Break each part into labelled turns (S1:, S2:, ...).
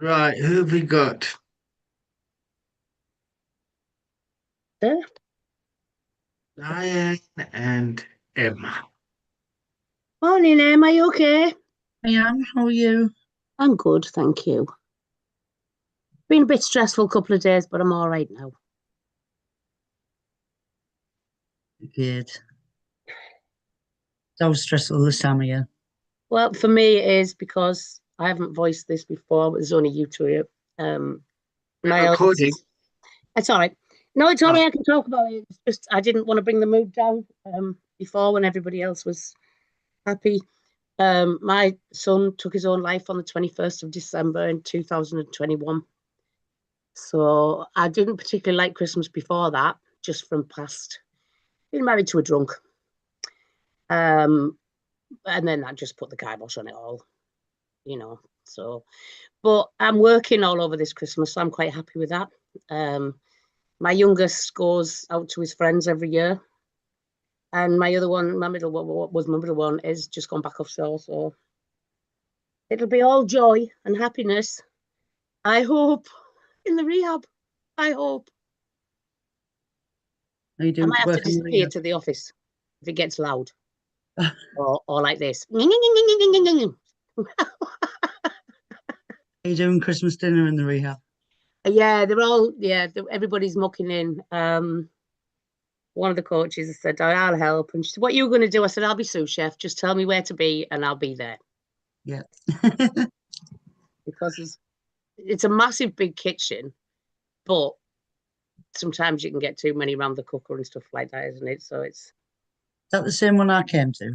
S1: Right, who have we got?
S2: There.
S1: Diane and Emma.
S2: Morning, Em. Are you okay?
S3: I am. How are you?
S2: I'm good, thank you. Been a bit stressful couple of days, but I'm all right now.
S3: Good. That was stressful this time of year.
S2: Well, for me, it is because I haven't voiced this before, but there's only you two here. My
S1: Recording.
S2: eldest, it's all right. No, it's all
S1: Oh,
S2: right. I can talk about it. It's just I didn't want to bring the mood down before when everybody else was happy. My son took his own life on the 21st of December in 2021. So I didn't particularly like Christmas before that, just from past being married to a drunk. Um, and then that just put the kibosh on it all, you know. So, but I'm working all over this Christmas, so I'm quite happy with that. Um, my youngest goes out to his friends every year, and my other one, my middle one, what was my middle one, is just gone back offshore. So it'll be all joy and happiness. I hope in the rehab. I hope
S3: Are you
S2: I
S3: doing
S2: might have to
S3: work on the
S2: disappear
S3: rehab?
S2: to the office if it gets loud,
S3: Are
S2: or like this.
S3: you doing Christmas dinner in the rehab?
S2: Yeah, everybody's mucking in. One of the coaches said, I'll help. And she said, what are you going to do? I said, I'll be sous chef. Just tell me where to be and I'll be there.
S3: Yeah.
S2: Because it's a massive big kitchen, but sometimes you can get too many around the cooker and stuff like that, isn't it? So it's,
S3: Is that the same one I came to?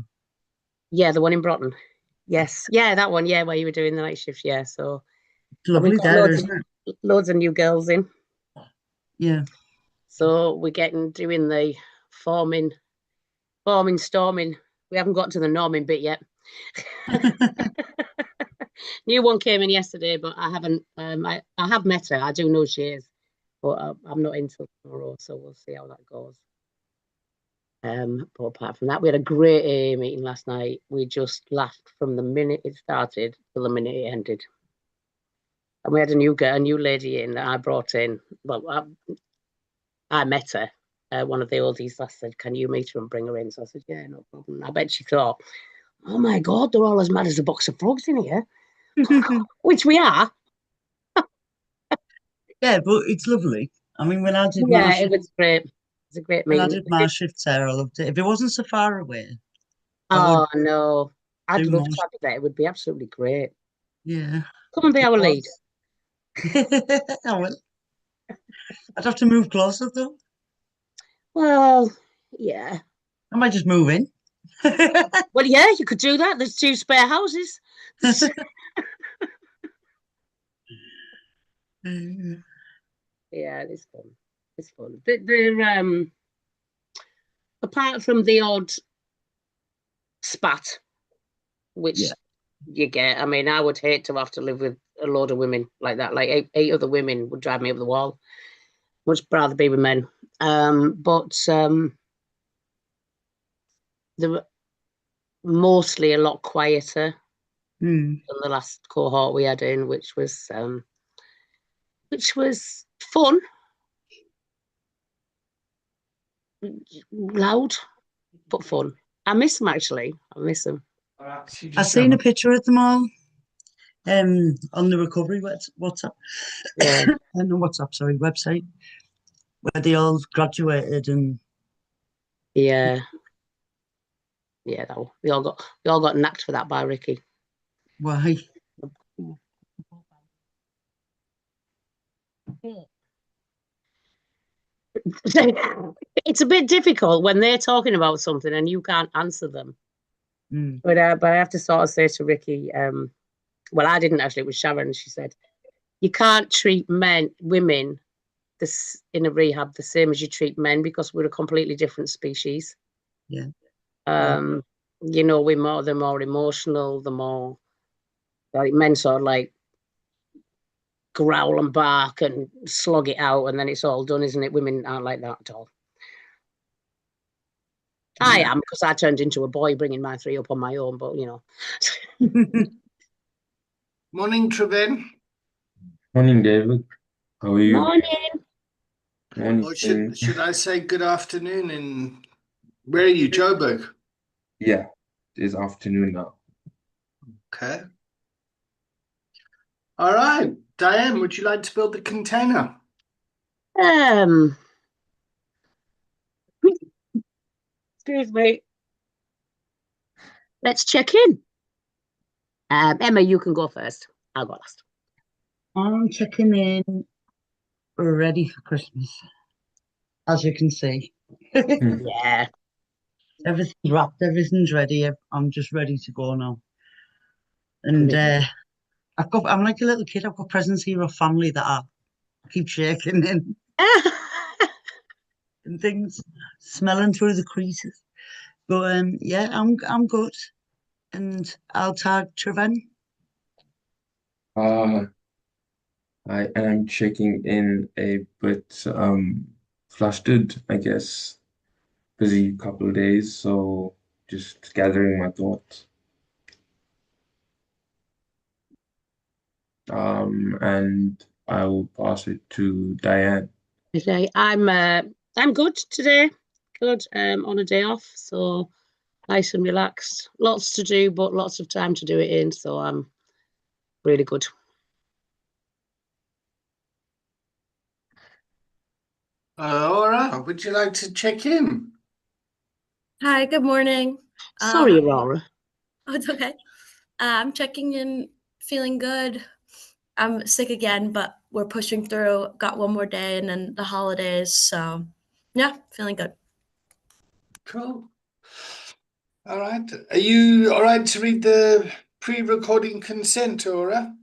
S2: yeah, the one in Broughton. Yes. Yeah, that one. Yeah, where you were doing the night shift. Yeah. So,
S3: It's
S2: and we've
S3: lovely
S2: got
S3: there, isn't it?
S2: loads of new girls in.
S3: Yeah.
S2: So we're doing the forming, storming. We haven't got to the norming bit yet. New one came in yesterday, but I haven't. I have met her. I do know she is, but I'm not in till tomorrow, so we'll see how that goes. But apart from that, we had a great AA meeting last night. We just laughed from the minute it started till the minute it ended. And we had a new lady in that I brought in. Well, I met her. One of the oldies last said, "Can you meet her and bring her in?" So I said, "Yeah, no problem." I bet she thought, "Oh my God, they're all as mad as a box of frogs in here," which we are.
S3: Yeah, but it's lovely. I mean,
S2: Yeah, it was great. It's a great
S3: when I
S2: meeting.
S3: did my shift there, I loved it. If it wasn't so far away, I would
S2: Oh no, I'd
S3: do
S2: love
S3: more.
S2: to have you there. It would be absolutely great.
S3: Yeah,
S2: Come and be
S3: it
S2: our lead.
S3: was. I will. I'd have to move closer though.
S2: Well, yeah.
S3: I might just move in.
S2: Well, yeah, you could do that. There's two spare houses. Yeah, it's fun. It's fun. They're apart from the odd spat, which
S3: Yeah.
S2: you get. I mean, I would hate to have to live with a load of women like that. Like eight other women would drive me up the wall. Much rather be with men. But they're mostly a lot quieter
S3: Mm.
S2: than the last cohort we had in, which was fun, loud, but fun. I miss them actually. I miss them.
S3: I've seen a picture of them all on the recovery WhatsApp.
S2: Yeah,
S3: No WhatsApp, sorry, website where they all graduated and
S2: yeah, yeah. We all got knacked for that by Ricky.
S3: why.
S2: It's a bit difficult when they're talking about something and you can't answer them.
S3: Mm.
S2: But I have to sort of say to Ricky, well, I didn't actually. It was Sharon. She said you can't treat women this in a rehab the same as you treat men because we're a completely different species.
S3: Yeah, yeah,
S2: Um, they're more emotional, the more like men sort of like growl and bark and slog it out and then it's all done, isn't it? Women aren't like that at all. I
S3: yeah.
S2: am because I turned into a boy bringing my three up on my own, but
S1: Morning, Trevin.
S4: Morning, David. How are you?
S2: Morning.
S4: Morning.
S1: Or should I say good afternoon? And where are you, Joburg?
S4: Yeah, it's afternoon now.
S1: Okay. All right. Diane, would you like to build the container?
S2: Um, excuse me. Let's check in. Emma, you can go first. I'll go last.
S3: I'm checking in, ready for Christmas, as you can see.
S2: Yeah.
S3: Everything's wrapped, everything's ready. I'm just ready to go now. And I'm like a little kid. I've got presents here of family that I keep shaking in and things, smelling through the creases. But yeah, I'm good. And I'll tag Treven.
S4: Uh, I am checking in a bit flustered, I guess. Busy couple of days, so just gathering my thoughts. And I will pass it to Diane.
S2: Okay, I'm good today. Good. On a day off, so nice and relaxed. Lots to do, but lots of time to do it in. So I'm really good.
S1: All right. Would you like to check in?
S5: Hi, good morning.
S2: Sorry, Aurora.
S5: Oh, it's okay. I'm checking in, feeling good. I'm sick again, but we're pushing through. Got one more day and then the holidays. So, yeah, feeling good.
S1: Cool. All right. Are you all right to read the pre-recording consent, Aura?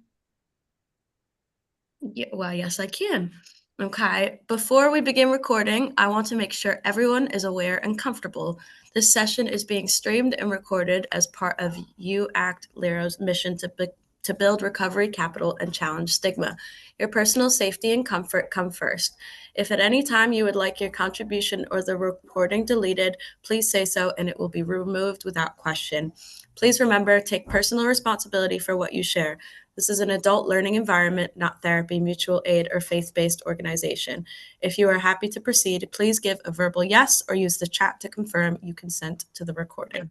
S5: Yeah, well, yes, I can. Okay, before we begin recording, I want to make sure everyone is aware and comfortable. This session is being streamed and recorded as part of You Act Lero's mission to build recovery capital and challenge stigma. Your personal safety and comfort come first. If at any time you would like your contribution or the recording deleted, please say so and it will be removed without question. Please remember, take personal responsibility for what you share. This is an adult learning environment, not therapy, mutual aid, or faith-based organization. If you are happy to proceed, please give a verbal yes or use the chat to confirm you consent to the recording.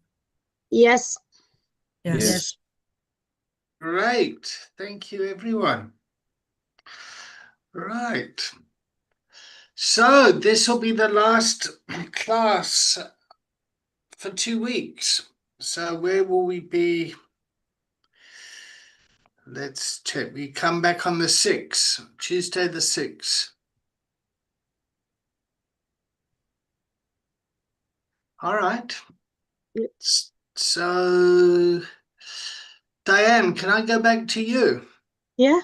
S2: Yes.
S4: Yes.
S1: Great. Thank you, everyone. Right. So this will be the last class for 2 weeks. So where will we be? Let's check. We come back on the 6th, Tuesday the 6th. All right. So, Diane, can I go back to you?
S2: Yeah.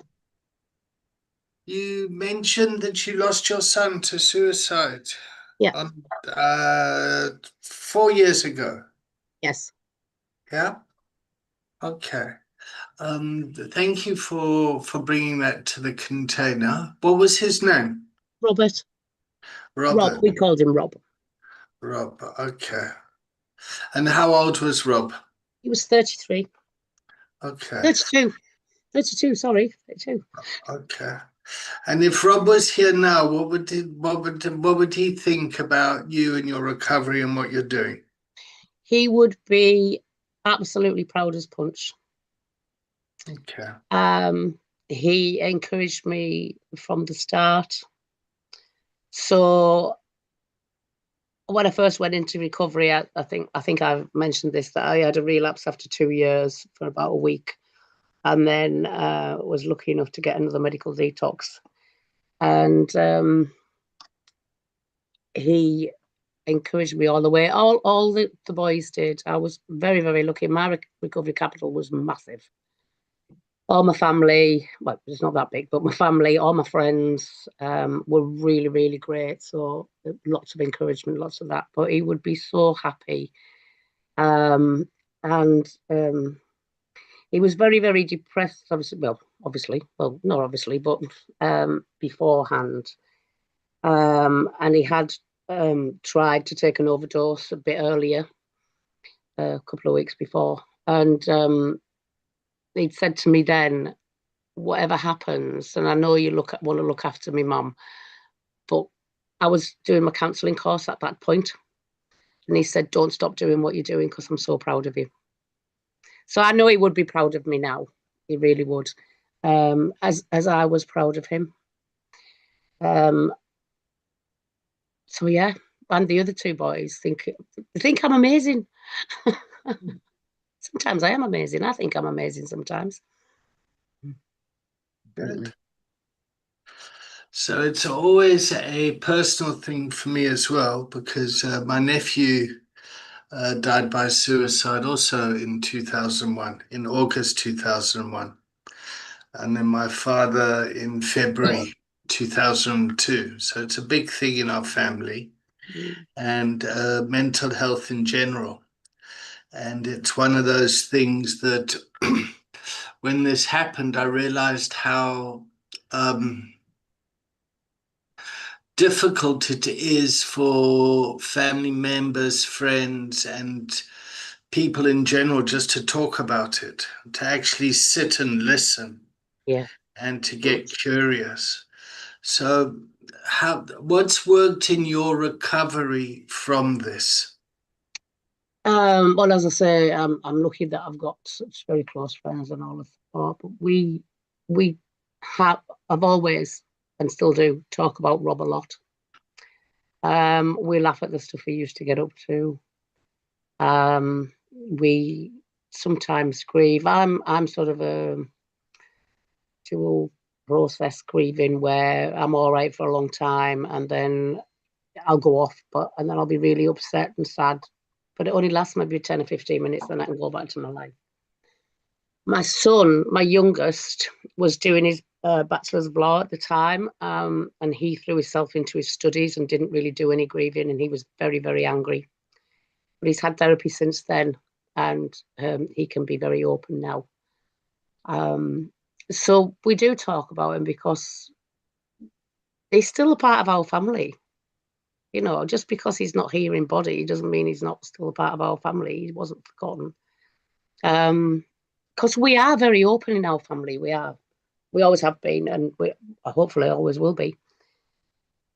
S1: You mentioned that you lost your son to suicide.
S2: Yeah.
S1: 4 years ago.
S2: Yes.
S1: Yeah. Okay. Thank you for bringing that to the container. What was his name?
S2: Robert.
S1: Robert.
S2: Rob. We called him Rob.
S1: Rob. Okay. And how old was Rob?
S2: He was 33.
S1: Okay.
S2: 32. 32, sorry. 32.
S1: Okay. And if Rob was here now, what would he think about you and your recovery and what you're doing?
S2: He would be absolutely proud as punch.
S1: Okay.
S2: He encouraged me from the start. So when I first went into recovery, I think I've mentioned this, that I had a relapse after 2 years for about a week, and then was lucky enough to get another medical detox. And he encouraged me all the way. All the boys did. I was very, very lucky. My recovery capital was massive. All my family, well, it's not that big, but my family, all my friends were really, really great. So lots of encouragement, lots of that. But he would be so happy. And he was very, very depressed, obviously, well, not obviously, but beforehand. And he had tried to take an overdose a bit earlier, a couple of weeks before. And he'd said to me then, whatever happens, and I know you want to look after me mum, but I was doing my counselling course at that point, and he said, don't stop doing what you're doing because I'm so proud of you. So I know he would be proud of me now. He really would, as I was proud of him. So yeah, and the other two boys think I'm amazing. Sometimes I am amazing. I think I'm amazing sometimes.
S1: Good. So it's always a personal thing for me as well, because my nephew died by suicide also in 2001, in August 2001. And then my father in February 2002. So it's a big thing in our family, and mental health in general. And it's one of those things that when this happened, I realized how difficult it is for family members, friends, and people in general just to talk about it, to actually sit and listen,
S2: Yeah.
S1: and to get curious. So, what's worked in your recovery from this?
S2: Well, as I say, I'm lucky that I've got such very close friends and all of that. But we I've always and still do talk about Rob a lot. We laugh at the stuff he used to get up to. We sometimes grieve. I'm sort of a dual process grieving where I'm all right for a long time and then I'll go off, and then I'll be really upset and sad. But it only lasts maybe 10 or 15 minutes, then I can go back to my life. My son, my youngest, was doing his bachelor's of law at the time, and he threw himself into his studies and didn't really do any grieving, and he was very, very angry. But he's had therapy since then, and he can be very open now. So we do talk about him because he's still a part of our family. You know, just because he's not here in body doesn't mean he's not still a part of our family. He wasn't forgotten. Because we are very open in our family. We are. We always have been, and we hopefully always will be.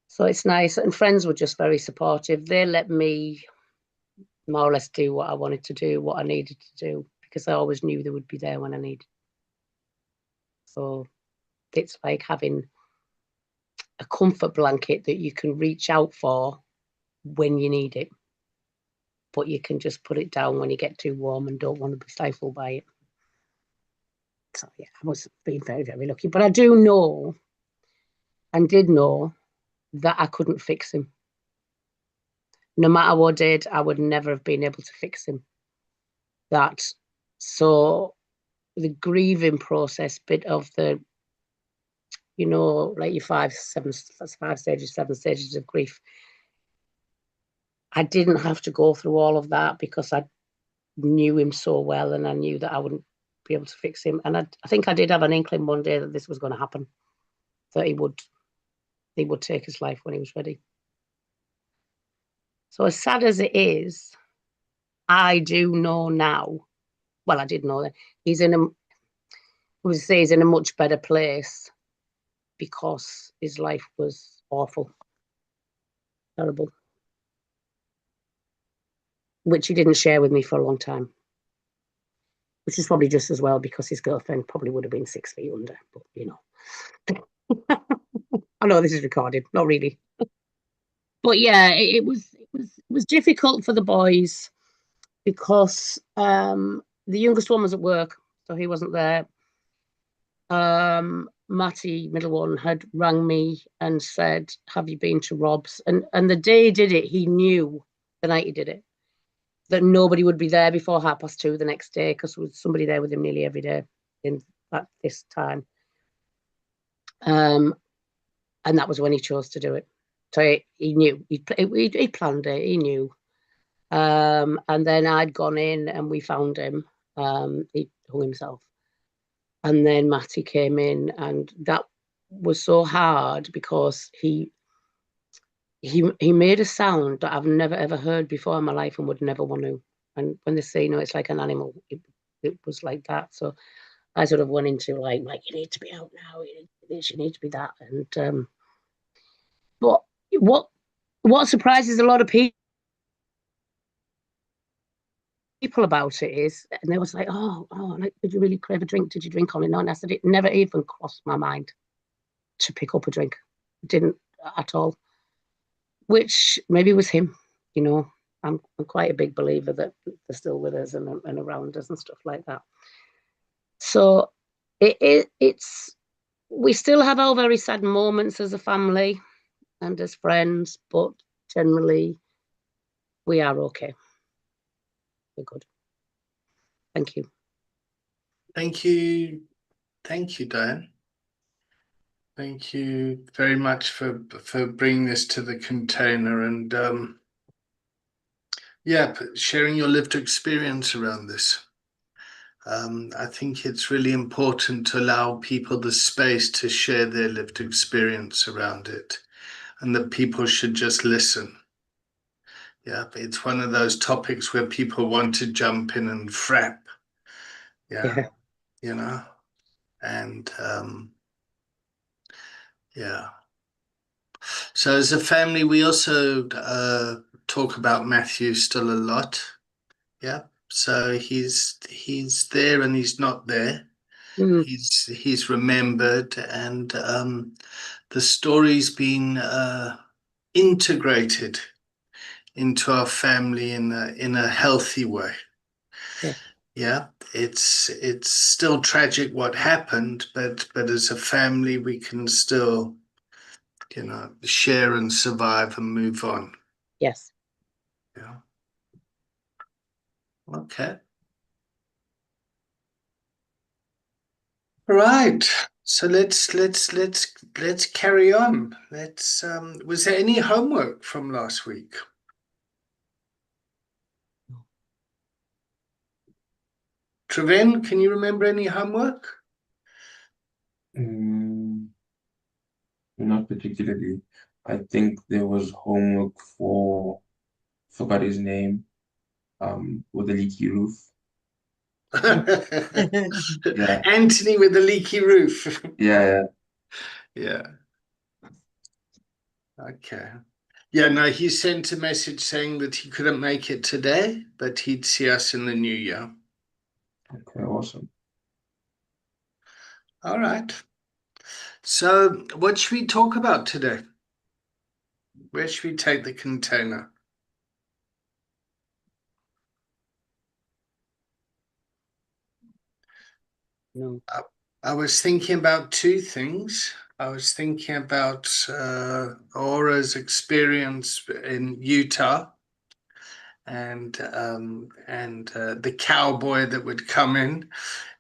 S2: So it's nice. And friends were just very supportive. They let me more or less do what I wanted to do, what I needed to do, because I always knew they would be there when I needed. So it's like having a comfort blanket that you can reach out for when you need it, but you can just put it down when you get too warm and don't want to be stifled by it. So yeah, I was being very, very lucky. But I do know and did know that I couldn't fix him. No matter what I did, I would never have been able to fix him. So the grieving process bit of the, you know, like your 5 stages, 7 stages of grief. I didn't have to go through all of that because I knew him so well and I knew that I wouldn't be able to fix him. And I think I did have an inkling one day that this was going to happen, that he would take his life when he was ready. So as sad as it is, I do know now, well, I did know that he's in a much better place because his life was awful, terrible, which he didn't share with me for a long time, which is probably just as well because his girlfriend probably would have been 6 feet under, but you know. I know this is recorded, not really. But yeah, it was difficult for the boys because the youngest one was at work, so he wasn't there. Matty, middle one, had rang me and said, have you been to Rob's? And the day he did it, he knew the night he did it that nobody would be there before 2:30 the next day because there was somebody there with him nearly every day at this time. And that was when he chose to do it. So he knew, he planned it, he knew. And then I'd gone in and we found him. He hung himself. And then Matty came in, and that was so hard because he made a sound that I've never ever heard before in my life and would never want to. And when they say, you know, it's like an animal, it was like that. So I sort of went into like you need to be out now, you need to be this, you need to be that. And but what surprises a lot of people about it is, and they was like, oh, like, did you really crave a drink? Did you drink on it? No, and I said it never even crossed my mind to pick up a drink. Didn't at all. Which maybe was him, you know. I'm quite a big believer that they're still with us and around us and stuff like that. So it's we still have our very sad moments as a family and as friends, but generally we are okay. We're good. Thank you.
S1: Thank you. Thank you, Diane. Thank you very much for bringing this to the container and yeah, sharing your lived experience around this. I think it's really important to allow people the space to share their lived experience around it, and that people should just listen. Yeah, it's one of those topics where people want to jump in and frap. Yeah, you know, and yeah. So as a family, we also talk about Matthew still a lot. Yeah. So he's there and he's not there.
S2: Mm,
S1: He's remembered, and the story's been integrated into our family in a healthy way.
S2: yeah.
S1: Yeah, it's still tragic what happened, but as a family we can still, you know, share and survive and move on.
S2: Yes.
S1: Yeah. Okay. Right. So let's carry on. Let's was there any homework from last week? Treven, can you remember any homework?
S4: Not particularly. I think there was homework for, forgot his name, with the leaky roof. Yeah.
S1: Anthony with the leaky roof.
S4: Yeah,
S1: Yeah. Okay. Yeah, no, he sent a message saying that he couldn't make it today, but he'd see us in the new year.
S4: okay, awesome.
S1: All right. So, what should we talk about today? Where should we take the container?
S2: No.
S1: I was thinking about two things. I was thinking about Aura's experience in Utah and the cowboy that would come in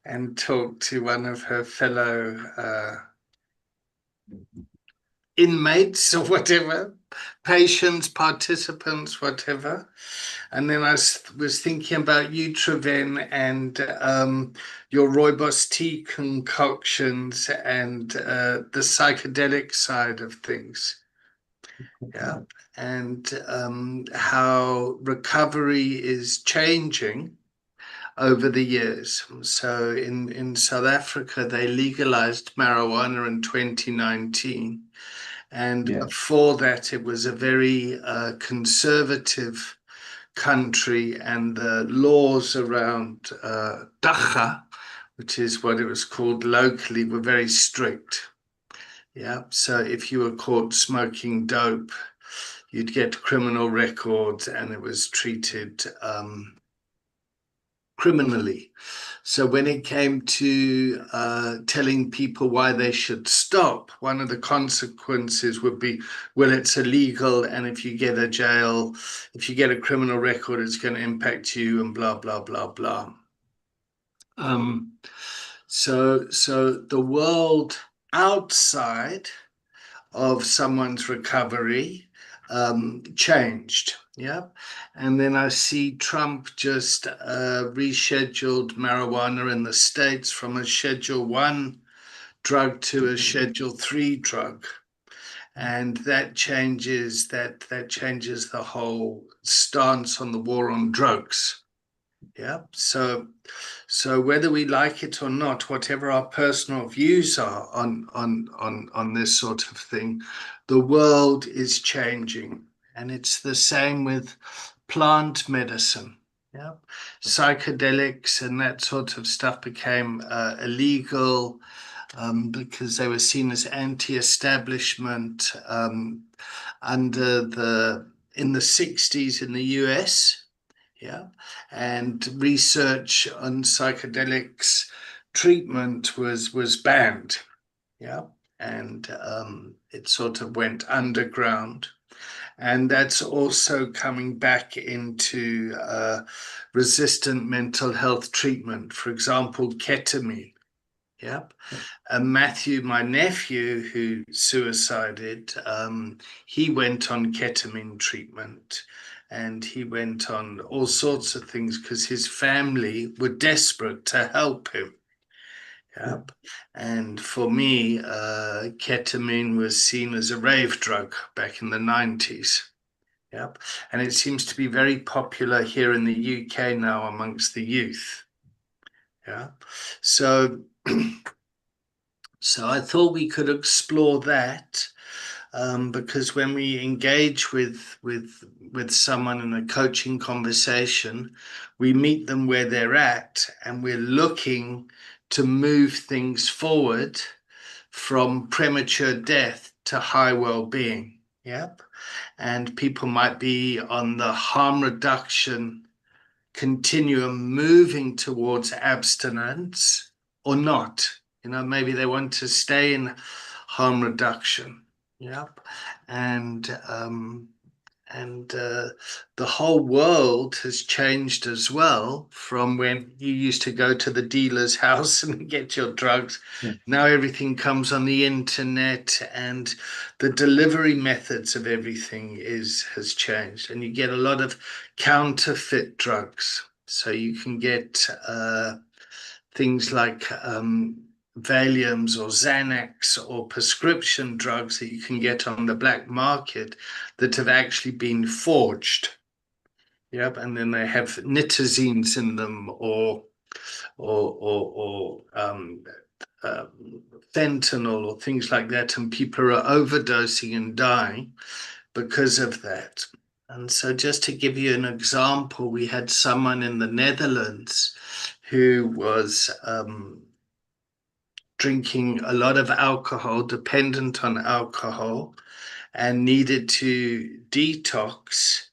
S1: and talk to one of her fellow inmates or whatever, patients, participants, whatever. And then I was thinking about you, Treven, and your rooibos tea concoctions and the psychedelic side of things. Yeah. And how recovery is changing over the years. So in South Africa, they legalized marijuana in 2019. And
S4: Yeah.
S1: before that, it was a very conservative country, and the laws around dacha, which is what it was called locally, were very strict. Yeah, so if you were caught smoking dope, you'd get criminal records, and it was treated criminally. So when it came to telling people why they should stop, one of the consequences would be, well, it's illegal, and if you get a criminal record, it's going to impact you, and blah blah blah blah. So the world outside of someone's recovery changed. Yeah. And then I see Trump just rescheduled marijuana in the States from a Schedule 1 drug to a Schedule 3 drug. And that changes the whole stance on the war on drugs. Yeah. So whether we like it or not, whatever our personal views are on this sort of thing, the world is changing. And it's the same with plant medicine. Yeah. Psychedelics and that sort of stuff became illegal because they were seen as anti-establishment in the 60s in the US. Yeah, and research on psychedelics treatment was banned. Yeah, and it sort of went underground, and that's also coming back into resistant mental health treatment. For example, ketamine. Yeah, Matthew, my nephew who suicided, he went on ketamine treatment and he went on all sorts of things because his family were desperate to help him. Yep. And for me, ketamine was seen as a rave drug back in the 90s. Yep. And it seems to be very popular here in the UK now amongst the youth. Yeah. So So I thought we could explore that because when we engage with someone in a coaching conversation, we meet them where they're at, and we're looking to move things forward from premature death to high well-being. Yep. And people might be on the harm reduction continuum moving towards abstinence or not. Maybe they want to stay in harm reduction. Yep. And the whole world has changed as well from when you used to go to the dealer's house and get your drugs. Now everything comes on the internet, and the delivery methods of everything has changed, and you get a lot of counterfeit drugs. So you can get things like Valiums or Xanax or prescription drugs that you can get on the black market that have actually been forged. Yep, and then they have nitazines in them or fentanyl or things like that, and people are overdosing and dying because of that. And so just to give you an example, we had someone in the Netherlands who was drinking a lot of alcohol, dependent on alcohol, and needed to detox,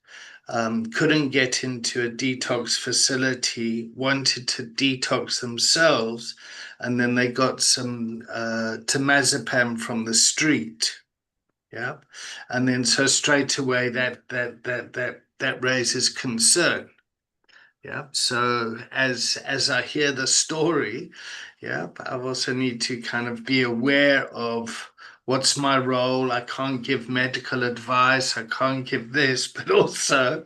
S1: couldn't get into a detox facility, wanted to detox themselves, and then they got some temazepam from the street. Yeah, and then so straight away that raises concern. Yeah, so as I hear the story, yeah, I also need to kind of be aware of what's my role. I can't give medical advice, I can't give this, but also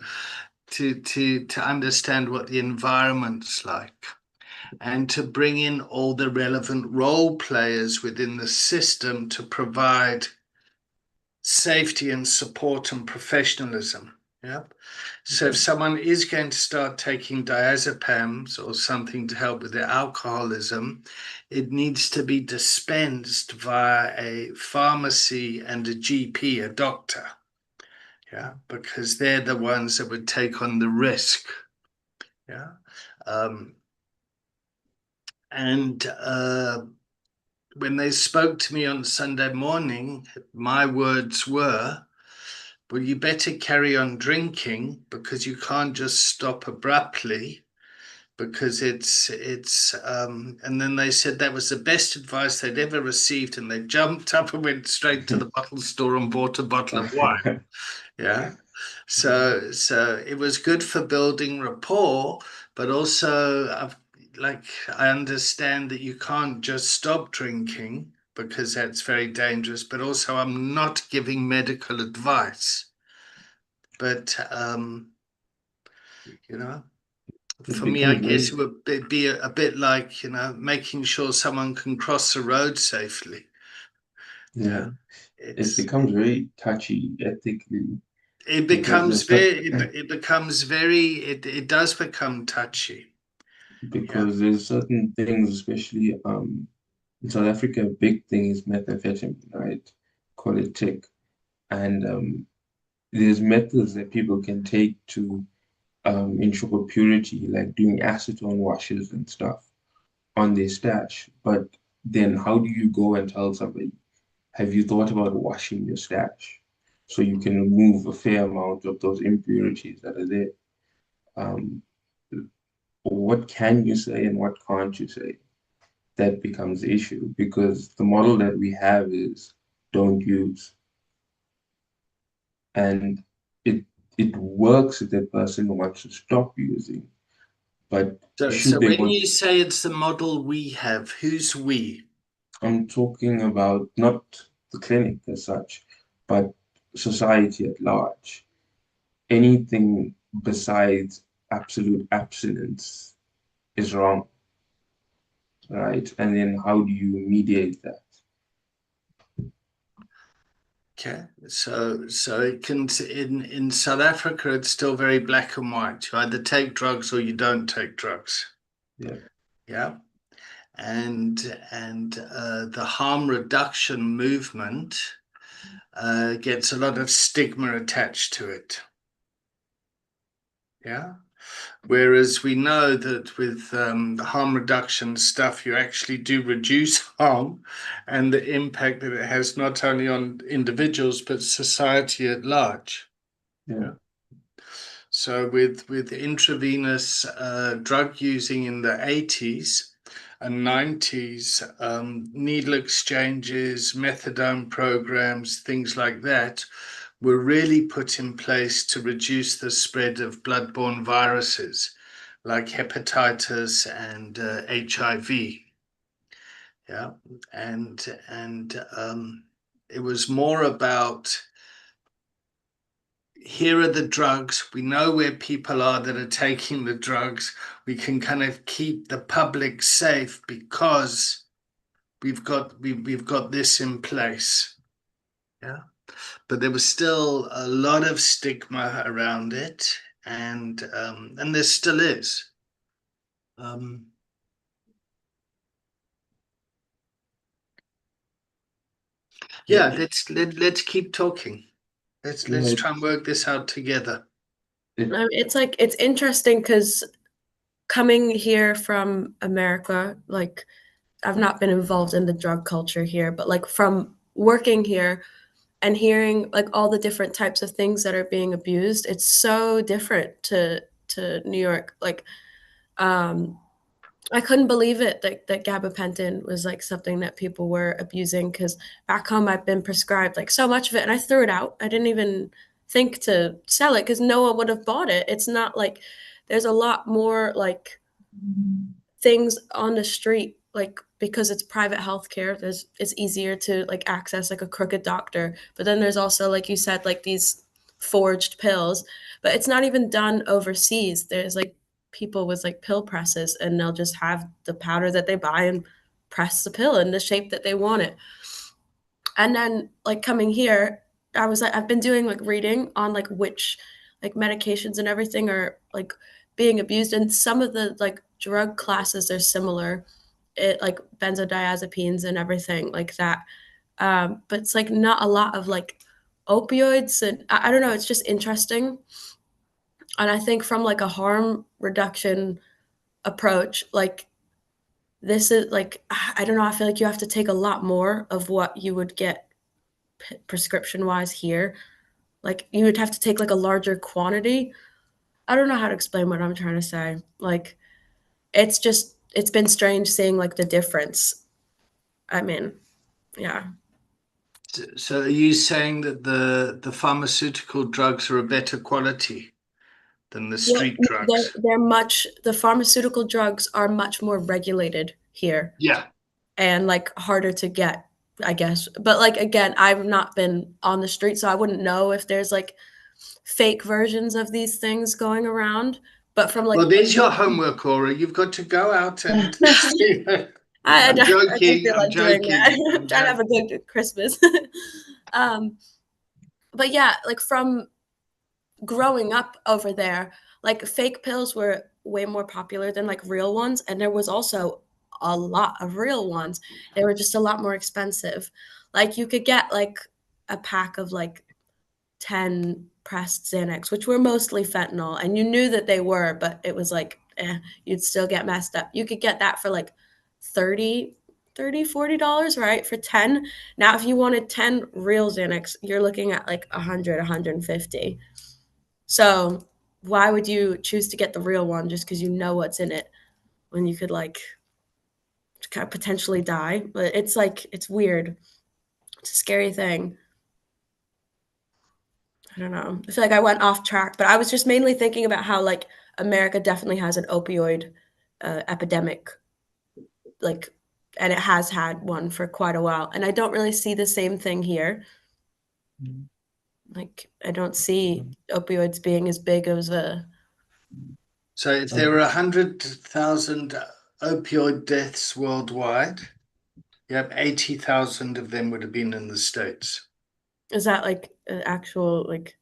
S1: to understand what the environment's like, and to bring in all the relevant role players within the system to provide safety and support and professionalism. Yeah. So if someone is going to start taking diazepams or something to help with their alcoholism, it needs to be dispensed via a pharmacy and a GP, a doctor. Yeah, because they're the ones that would take on the risk. Yeah. When they spoke to me on Sunday morning, my words were, well, you better carry on drinking because you can't just stop abruptly, because and then they said that was the best advice they'd ever received, and they jumped up and went straight to the bottle store and bought a bottle of wine. Yeah. So it was good for building rapport, but also I understand that you can't just stop drinking because that's very dangerous, but also I'm not giving medical advice. But for me, I guess it would be a bit like, making sure someone can cross the road safely.
S4: Yeah. It becomes very touchy ethically.
S1: it
S4: because
S1: becomes
S4: there's
S1: very, it becomes very, it does become touchy.
S4: because there's certain things, especially in South Africa, a big thing is methamphetamine, right? Call it tick. And there's methods that people can take to ensure purity, like doing acetone washes and stuff on their stash. But then how do you go and tell somebody, have you thought about washing your stash? So you can remove a fair amount of those impurities that are there. Um, what can you say and what can't you say? That becomes the issue because the model that we have is don't use. And it works if that person wants to stop using. But
S1: So,
S4: should they
S1: when
S4: want,
S1: you say it's the model we have, who's we?
S4: I'm talking about not the clinic as such, but society at large. Anything besides absolute abstinence is wrong, right? And then how do you mediate that?
S1: Okay, so it can in South Africa it's still very black and white. You either take drugs or you don't take drugs.
S4: Yeah.
S1: Yeah, and the harm reduction movement gets a lot of stigma attached to it. Yeah. Whereas we know that with the harm reduction stuff, you actually do reduce harm and the impact that it has not only on individuals but society at large.
S4: Yeah.
S1: So with intravenous drug using in the 80s and 90s, needle exchanges, methadone programs, things like that, were really put in place to reduce the spread of bloodborne viruses like hepatitis and HIV. Yeah, and it was more about here are the drugs. We know where people are that are taking the drugs. We can kind of keep the public safe because we've got this in place. Yeah. But there was still a lot of stigma around it, and there still is. Yeah, let's keep talking. Let's
S4: Yeah,
S1: try and work this out together.
S5: It's like it's interesting because coming here from America, like I've not been involved in the drug culture here, but like from working here and hearing like all the different types of things that are being abused, it's so different to New York. Like I couldn't believe it that gabapentin was like something that people were abusing because back home I've been prescribed like so much of it and I threw it out. I didn't even think to sell it because no one would have bought it. It's not like there's a lot more like things on the street like because it's private healthcare. It's easier to like access like a crooked doctor. But then there's also like you said like these forged pills, but it's not even done overseas. There's like people with like pill presses and they'll just have the powder that they buy and press the pill in the shape that they want it. And then like coming here, I was like I've been doing like reading on like which like medications and everything are like being abused and some of the like drug classes are similar. It like benzodiazepines and everything like that. But it's like not a lot of like opioids and I don't know, it's just interesting. And I think from like a harm reduction approach, like this is like I don't know, I feel like you have to take a lot more of what you would get prescription wise here. Like you would have to take like a larger quantity. I don't know how to explain what I'm trying to say. Like it's been strange seeing like the difference. I mean, yeah.
S1: So are you saying that the pharmaceutical drugs are a better quality than the
S5: Well,
S1: street drugs?
S5: the pharmaceutical drugs are much more regulated here
S1: Yeah.
S5: and like harder to get, I guess. But like again, I've not been on the street, so I wouldn't know if there's like fake versions of these things going around. But from like
S1: Well, there's your homework, Aura. You've got to go out and see.
S5: I
S1: I'm
S5: don't
S1: joking.
S5: feel
S1: I'm
S5: like doing
S1: joking.
S5: that. I'm trying to have a good Christmas. um, but yeah, like from growing up over there, like fake pills were way more popular than like real ones, and there was also a lot of real ones. They were just a lot more expensive. Like you could get like a pack of like 10 pressed Xanax, which were mostly fentanyl, and you knew that they were, but it was like, you'd still get messed up. You could get that for like 30 $40, right? For 10. Now, if you wanted 10 real Xanax, you're looking at like 100, 150. So why would you choose to get the real one just because you know what's in it when you could like kind of potentially die? But it's like, it's weird. It's a scary thing. I don't know. I feel like I went off track, but I was just mainly thinking about how like America definitely has an opioid epidemic, like, and it has had one for quite a while. And I don't really see the same thing here. Like, I don't see opioids being as big as a.
S1: So if there were 100,000 opioid deaths worldwide, you have 80,000 of them would have been in the States.
S5: Is that like an actual like?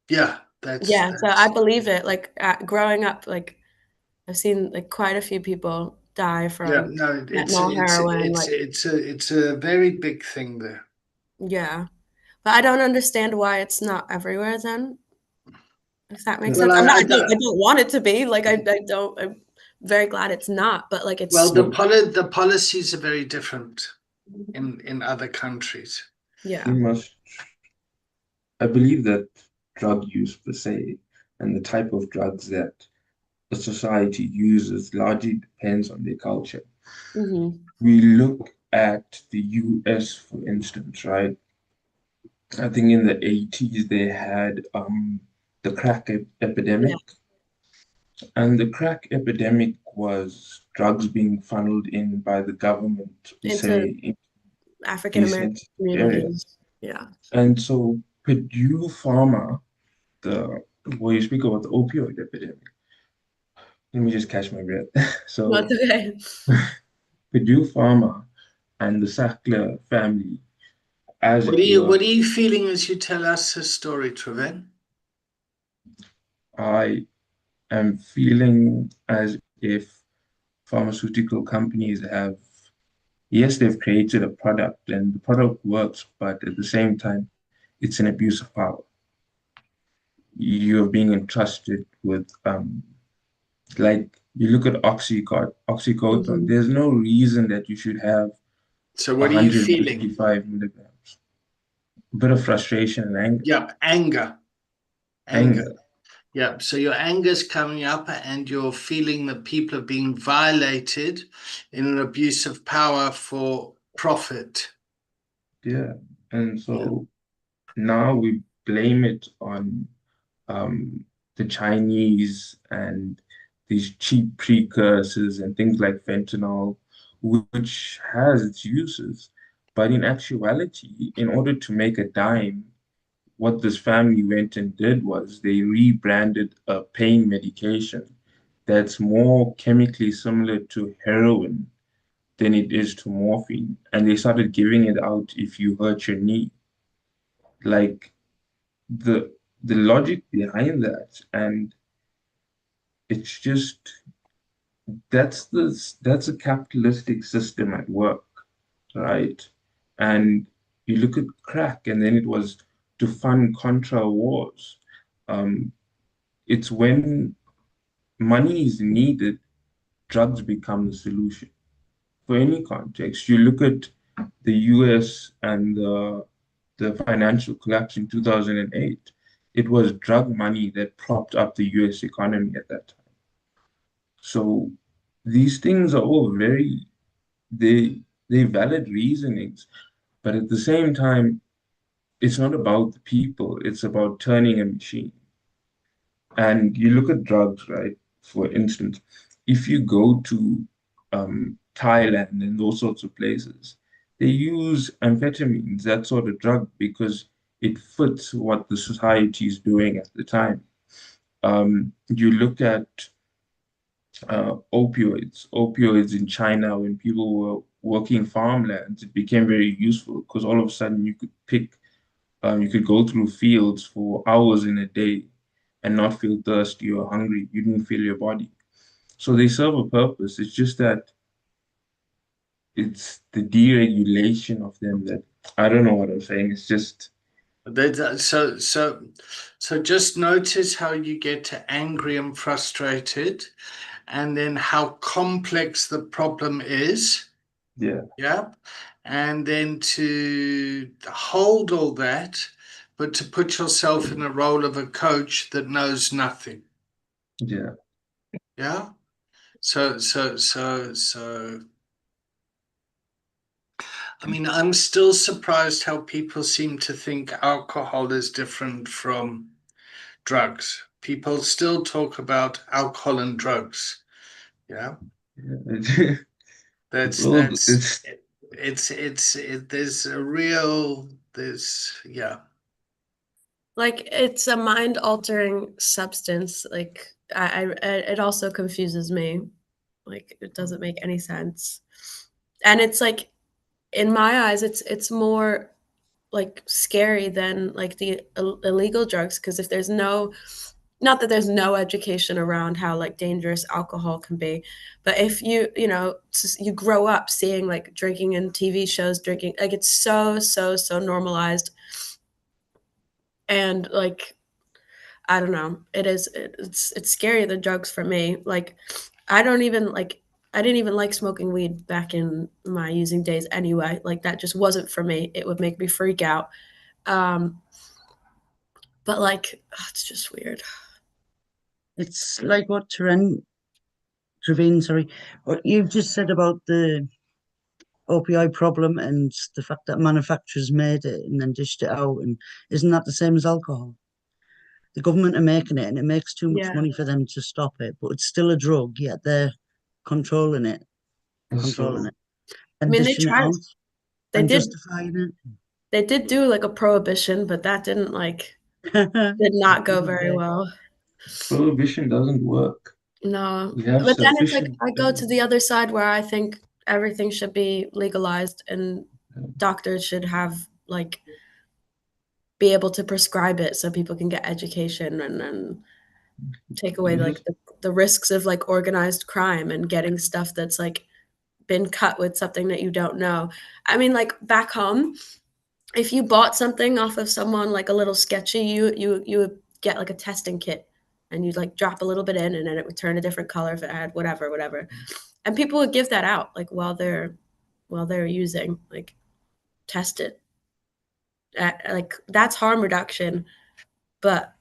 S1: Yeah, that's
S5: Yeah, so I believe it. Like growing up, like I've seen like quite a few people die
S1: yeah.
S5: from
S1: No,
S5: fentanyl, heroin, like
S1: it's a very big thing there.
S5: yeah. But I don't understand why it's not everywhere then. If that makes
S4: Well,
S5: sense.
S1: Well,
S5: I don't want it to be. Like I don't. I'm very glad it's not. But like it's.
S1: well,
S4: So-
S1: the policies are very different in other countries.
S5: Yeah.
S4: You must, I believe that drug use per se and the type of drugs that a society uses largely depends on their culture.
S5: Mm-hmm.
S4: We look at the US, for instance, right? I think in the 80s they had the crack epidemic. And the crack epidemic was drugs being funneled in by the government,
S5: Into
S4: say, in
S5: African
S4: these
S5: American
S4: sensitive areas.
S5: communities. Yeah.
S4: And so Purdue Pharma, where you speak about the opioid epidemic, let me just catch my breath.
S5: No,
S4: So
S5: it's okay.
S4: Purdue Pharma and the Sackler family, as it were,
S1: What are you feeling as you tell us the story, Treven?
S4: I am feeling as if pharmaceutical companies have, yes, they've created a product and the product works, but at the same time, it's an abuse of power. You're being entrusted with, like, you look at oxycodone, there's no reason that you should have
S1: So what are you feeling?
S4: 155 milligrams. A bit of frustration and anger.
S1: Yeah, anger.
S4: Anger.
S1: Yeah, so your anger's coming up and you're feeling that people are being violated in an abuse of power for profit.
S4: Yeah. And so now we blame it on the Chinese and these cheap precursors and things like fentanyl, which has its uses. But in actuality, in order to make a dime, what this family went and did was they rebranded a pain medication that's more chemically similar to heroin than it is to morphine. And they started giving it out if you hurt your knee. Like the the logic behind that, and it's just that's a capitalistic system at work, right? And you look at crack, and then it was to fund Contra wars. Um, it's when money is needed, drugs become the solution. For any context, you look at the US and the financial collapse in 2008, it was drug money that propped up the US economy at that time. So these things are all they valid reasonings, but at the same time, it's not about the people, it's about turning a machine. And you look at drugs, right? For instance, if you go to Thailand and those sorts of places, they use amphetamines, that sort of drug, because it fits what the society is doing at the time. You look at opioids in China, when people were working farmlands, it became very useful because all of a sudden you could go through fields for hours in a day and not feel thirsty or hungry. You didn't feel your body. So they serve a purpose. It's just that it's the deregulation of them that I don't know what I'm saying. It's just
S1: So just notice how you get angry and frustrated, and then how complex the problem is.
S4: yeah,
S1: Yeah. And then to hold all that, but to put yourself in the role of a coach that knows nothing.
S4: yeah.
S1: Yeah. So I mean, I'm still surprised how people seem to think alcohol is different from drugs. People still talk about alcohol and drugs. Yeah.
S4: Yeah.
S1: That's
S4: Well,
S1: that's there's a real yeah.
S5: Like it's a mind altering substance. Like it also confuses me. Like it doesn't make any sense. And it's like in my eyes it's more like scary than like the illegal drugs, because if there's no, not that there's no education around how like dangerous alcohol can be, but if you know you grow up seeing like drinking in TV shows, drinking, like it's so normalized. And like I don't know. It's scary, the drugs for me. Like I don't even like I didn't even like smoking weed back in my using days anyway. Like that just wasn't for me. It would make me freak out. Um but like it's just weird.
S3: It's like what Traveen, sorry, what you've just said about the opioid problem and the fact that manufacturers made it and then dished it out. And isn't that the same as alcohol? The government are making it and it makes too much
S5: Yeah.
S3: money for them to stop it, but it's still a drug, yet they're controlling it, controlling
S4: so
S3: it, and
S5: mean, they
S3: dishing it
S5: tried.
S3: out
S5: They
S3: and
S5: did
S3: justifying
S5: they did do like a prohibition, but that didn't like
S3: it.
S5: did not go very well.
S4: prohibition doesn't work.
S5: No.
S4: We have
S5: But then it's like
S4: sufficient
S5: I go to the other side where I think everything should be legalized and doctors should have like be able to prescribe it so people can get education and take away
S4: we
S5: like
S4: just
S5: the risks of like organized crime and getting stuff that's like been cut with something that you don't know. I mean, like back home, if you bought something off of someone like a little sketchy, you would get like a testing kit and you'd like drop a little bit in and then it would turn a different color if it had whatever. And people would give that out like while they're using, like test it. Like that's harm reduction, but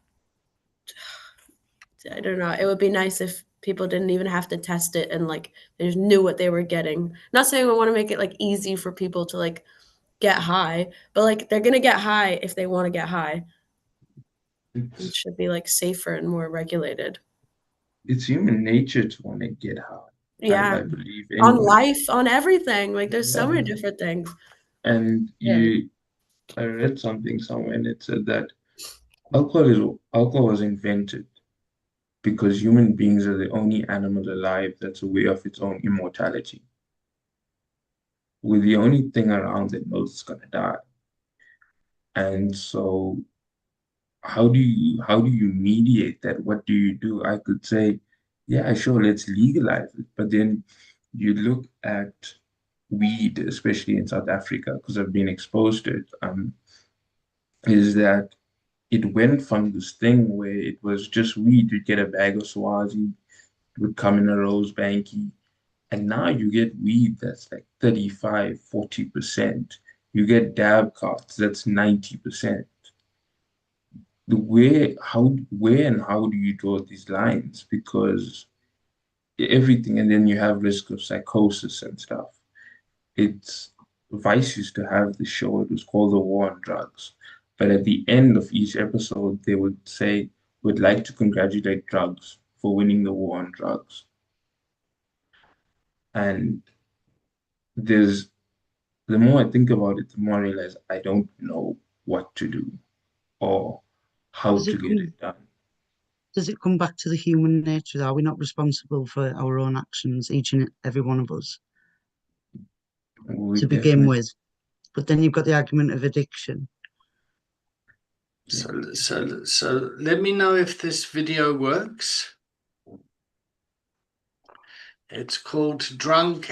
S5: I don't know. It would be nice if people didn't even have to test it and like they just knew what they were getting. Not saying we want to make it like easy for people to like get high, but like they're gonna get high if they want to get high. It should be like safer and more regulated.
S4: it's human nature to want to get high.
S5: Yeah,
S4: I believe
S5: on
S4: anyway.
S5: life, on everything. Like there's so many
S4: Yeah.
S5: different things.
S4: And
S3: Yeah.
S4: I read something somewhere and it said that alcohol was invented because human beings are the only animal alive that's aware of its own immortality. We're the only thing around that knows it's gonna die. And so how do you mediate that? What do you do? I could say, yeah, sure, let's legalize it. But then you look at weed, especially in South Africa, because I've been exposed to it, is that it went from this thing where it was just weed. You'd get a bag of Swazi, it would come in a rose banky, and now you get weed that's like 35, 40%. You get dab carts, that's 90%. Where and how do you draw these lines? Because everything, and then you have risk of psychosis and stuff. It's Vice used to have the show, it was called The War on Drugs. But at the end of each episode, they would say, "We'd like to congratulate drugs for winning the war on drugs." And there's the more I think about it, the more I realize I don't know what to do or how
S3: Does
S4: to
S3: it
S4: get
S3: come?
S4: it done.
S3: Does it come back to the human nature? Are we not responsible for our own actions, each and every one of us,
S4: We
S3: to begin
S4: definitely,
S3: with? But then you've got the argument of addiction.
S1: So let me know if this video works. It's called Drunk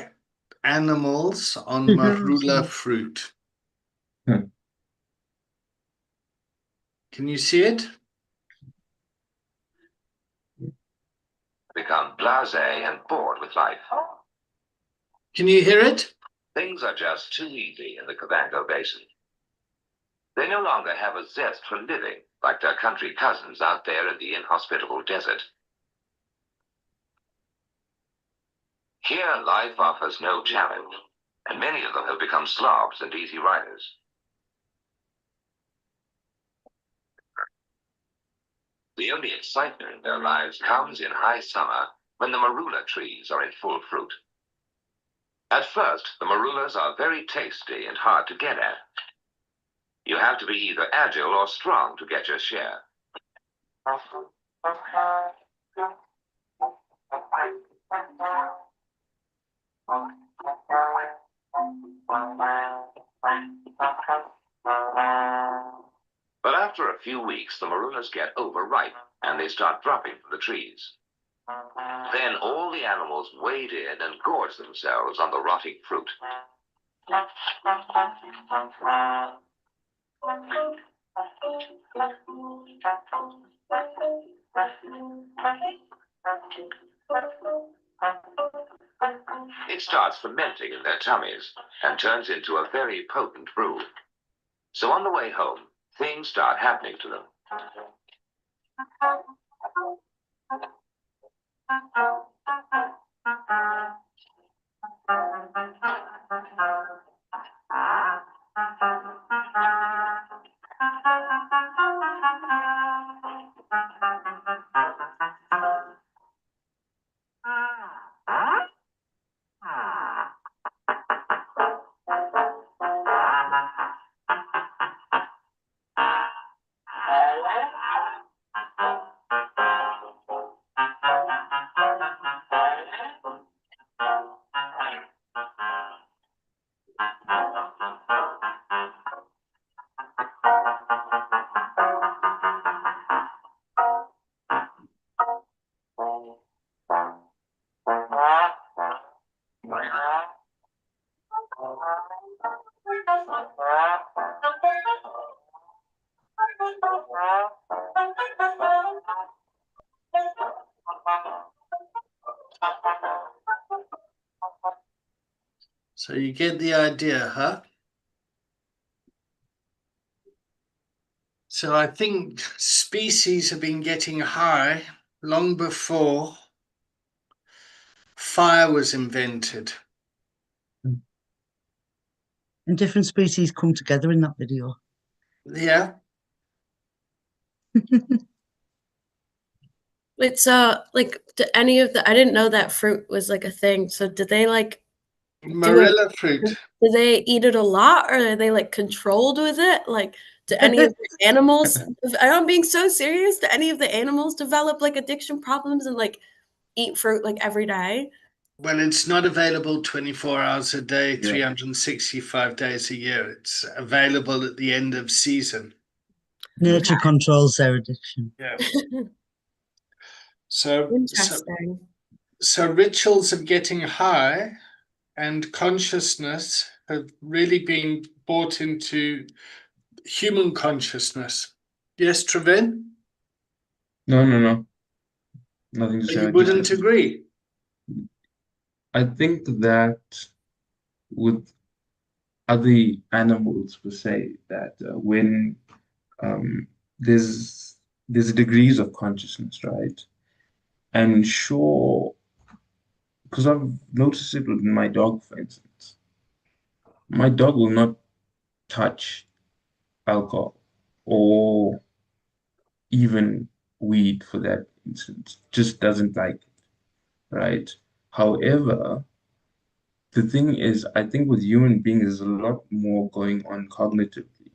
S1: Animals on Marula Fruit.
S4: Hmm.
S1: Can you see it?
S6: Become blasé and bored with life.
S1: Can you hear it?
S6: Things are just too easy in the Kavango Basin. They no longer have a zest for living like their country cousins out there in the inhospitable desert. Here, life offers no challenge, and many of them have become slobs and easy riders. The only excitement in their lives comes in high summer when the marula trees are in full fruit. At first, the marulas are very tasty and hard to get at. You have to be either agile or strong to get your share. But after a few weeks, the marulas get overripe and they start dropping from the trees. Then all the animals wade in and gorge themselves on the rotting fruit. It starts fermenting in their tummies and turns into a very potent brew. So on the way home, things start happening to them.
S1: So you get the idea, huh? So I think species have been getting high long before fire was invented.
S3: And different species come together in that video.
S1: Yeah.
S5: Wait, so like, do any of the, I didn't know that fruit was like a thing. So did they like do it?
S1: Marula fruit.
S5: Do they eat it a lot, or are they like controlled with it? Like, do any of the animals, I'm being so serious, do any of the animals develop like addiction problems and like eat fruit like every day?
S1: Well, it's not available 24 hours a day,
S4: Yeah.
S1: 365 days a year. It's available at the end of season.
S3: Nature controls their addiction.
S1: Yeah. So
S5: Interesting.
S1: rituals of getting high and consciousness have really been brought into human consciousness. Yes, Trevin?
S4: No. Nothing to say.
S1: You wouldn't agree?
S4: I think that with other animals per se, that when there's degrees of consciousness, right? And sure, because I've noticed it with my dog, for instance. My dog will not touch alcohol or even weed for that instance. Just doesn't like it, right? However, the thing is, I think with human beings, there's a lot more going on cognitively.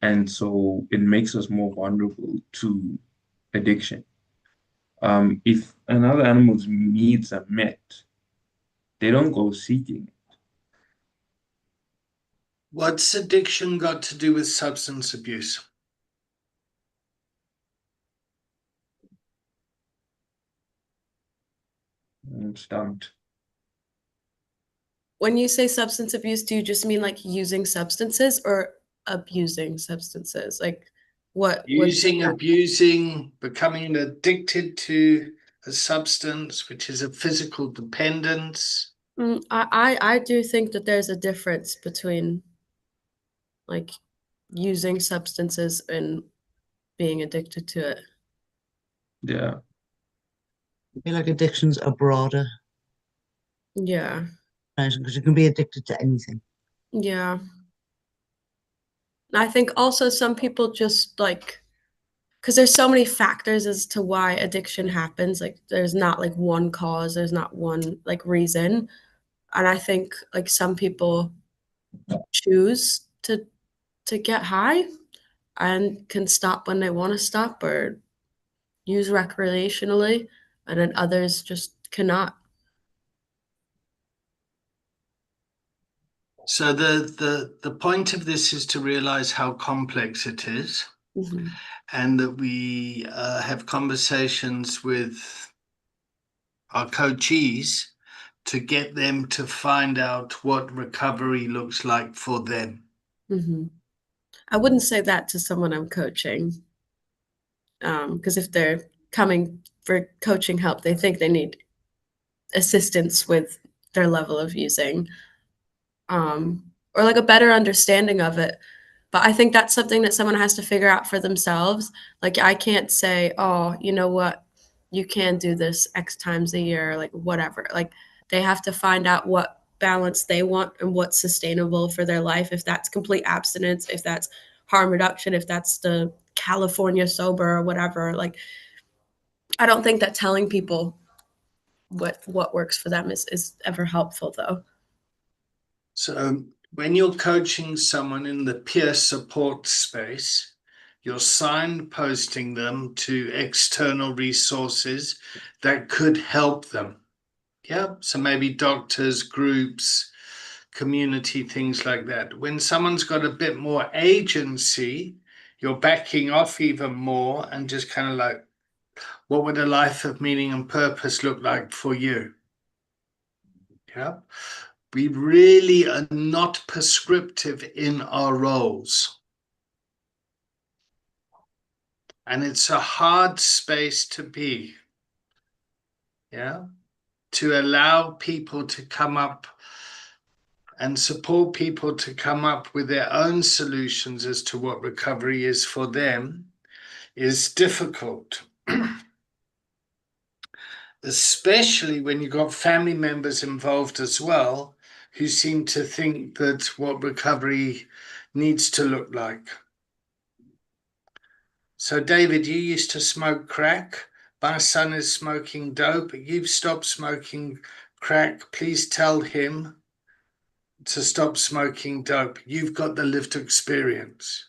S4: And so it makes us more vulnerable to addiction. If another animal's needs are met, they don't go seeking it.
S1: What's addiction got to do with substance abuse?
S4: stumped.
S5: When you say substance abuse, do you just mean like using substances or abusing substances? Like what?
S1: Using, abusing, becoming addicted to a substance, which is a physical dependence.
S5: I do think that there's a difference between like using substances and being addicted to it.
S4: Yeah.
S3: I feel like addictions are broader,
S5: Yeah.
S3: because you can be addicted to anything.
S5: Yeah. I think also some people just like, because there's so many factors as to why addiction happens. Like there's not like one cause, there's not one like reason. And I think like some people choose to get high and can stop when they want to stop or use recreationally, and then others just cannot.
S1: So the point of this is to realize how complex it is,
S5: Mhm.
S1: and that we have conversations with our coachees to get them to find out what recovery looks like for them.
S5: Mhm. I wouldn't say that to someone I'm coaching, because if they're coming for coaching help, they think they need assistance with their level of using, or like a better understanding of it. But I think that's something that someone has to figure out for themselves. Like I can't say, oh, you know what, you can do this X times a year, like whatever. Like they have to find out what balance they want and what's sustainable for their life. If that's complete abstinence, if that's harm reduction, if that's the California sober or whatever. Like I don't think that telling people what works for them is ever helpful though.
S1: So when you're coaching someone in the peer support space, you're signposting them to external resources that could help them. Yeah. So maybe doctors, groups, community, things like that. When someone's got a bit more agency, you're backing off even more and just kind of like, what would a life of meaning and purpose look like for you? Yeah. We really are not prescriptive in our roles. And it's a hard space to be. Yeah. To allow people to come up and support people to come up with their own solutions as to what recovery is for them is difficult. Especially when you've got family members involved as well, who seem to think that what recovery needs to look like. So, David, you used to smoke crack. My son is smoking dope. You've stopped smoking crack. Please tell him to stop smoking dope. You've got the lived experience.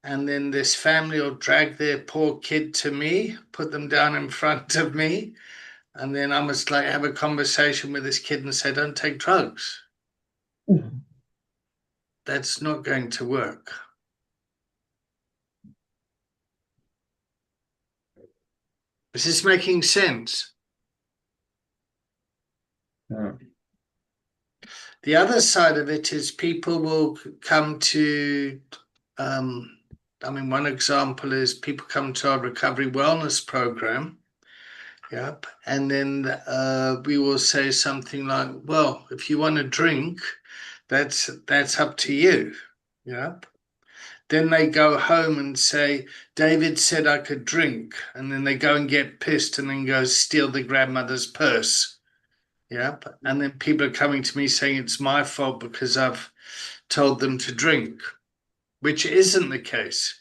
S1: And then this family will drag their poor kid to me, put them down in front of me, and then I must like have a conversation with this kid and say, don't take drugs. That's not going to work. Is this making sense?
S4: Yeah.
S1: The other side of it is people will come to, one example is people come to our recovery wellness program. Yep. And then we will say something like, well, if you want to drink, that's up to you. Yep. Then they go home and say, David said I could drink. And then they go and get pissed and then go steal the grandmother's purse. Yep. And then people are coming to me saying it's my fault because I've told them to drink, which isn't the case.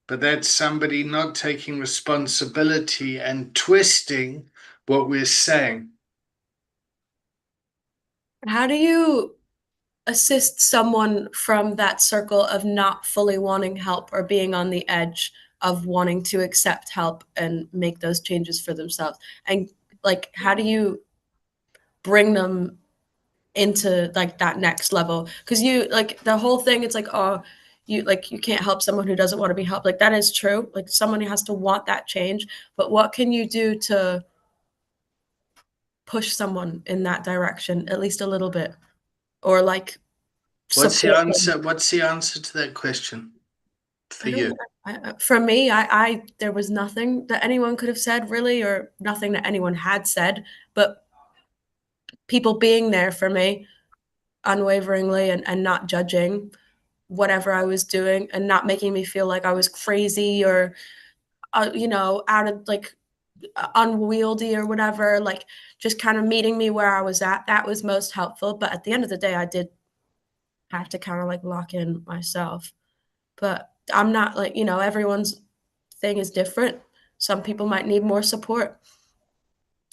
S1: But that's somebody not taking responsibility and twisting what we're saying.
S5: How do you assist someone from that circle of not fully wanting help or being on the edge of wanting to accept help and make those changes for themselves? And like, how do you bring them into like that next level? Because you like the whole thing, it's like, oh, you can't help someone who doesn't want to be helped. Like that is true. Like someone has to want that change. But what can you do to push someone in that direction, at least a little bit? Or like
S1: What's the
S5: support them?
S1: answer? What's the answer to that question for
S5: I don't
S1: you?
S5: for me, I there was nothing that anyone could have said really, or nothing that anyone had said, but people being there for me unwaveringly and not judging whatever I was doing and not making me feel like I was crazy or out of like unwieldy or whatever, like just kind of meeting me where I was at. That was most helpful. But at the end of the day, I did have to kind of like lock in myself. But I'm not like, everyone's thing is different. Some people might need more support.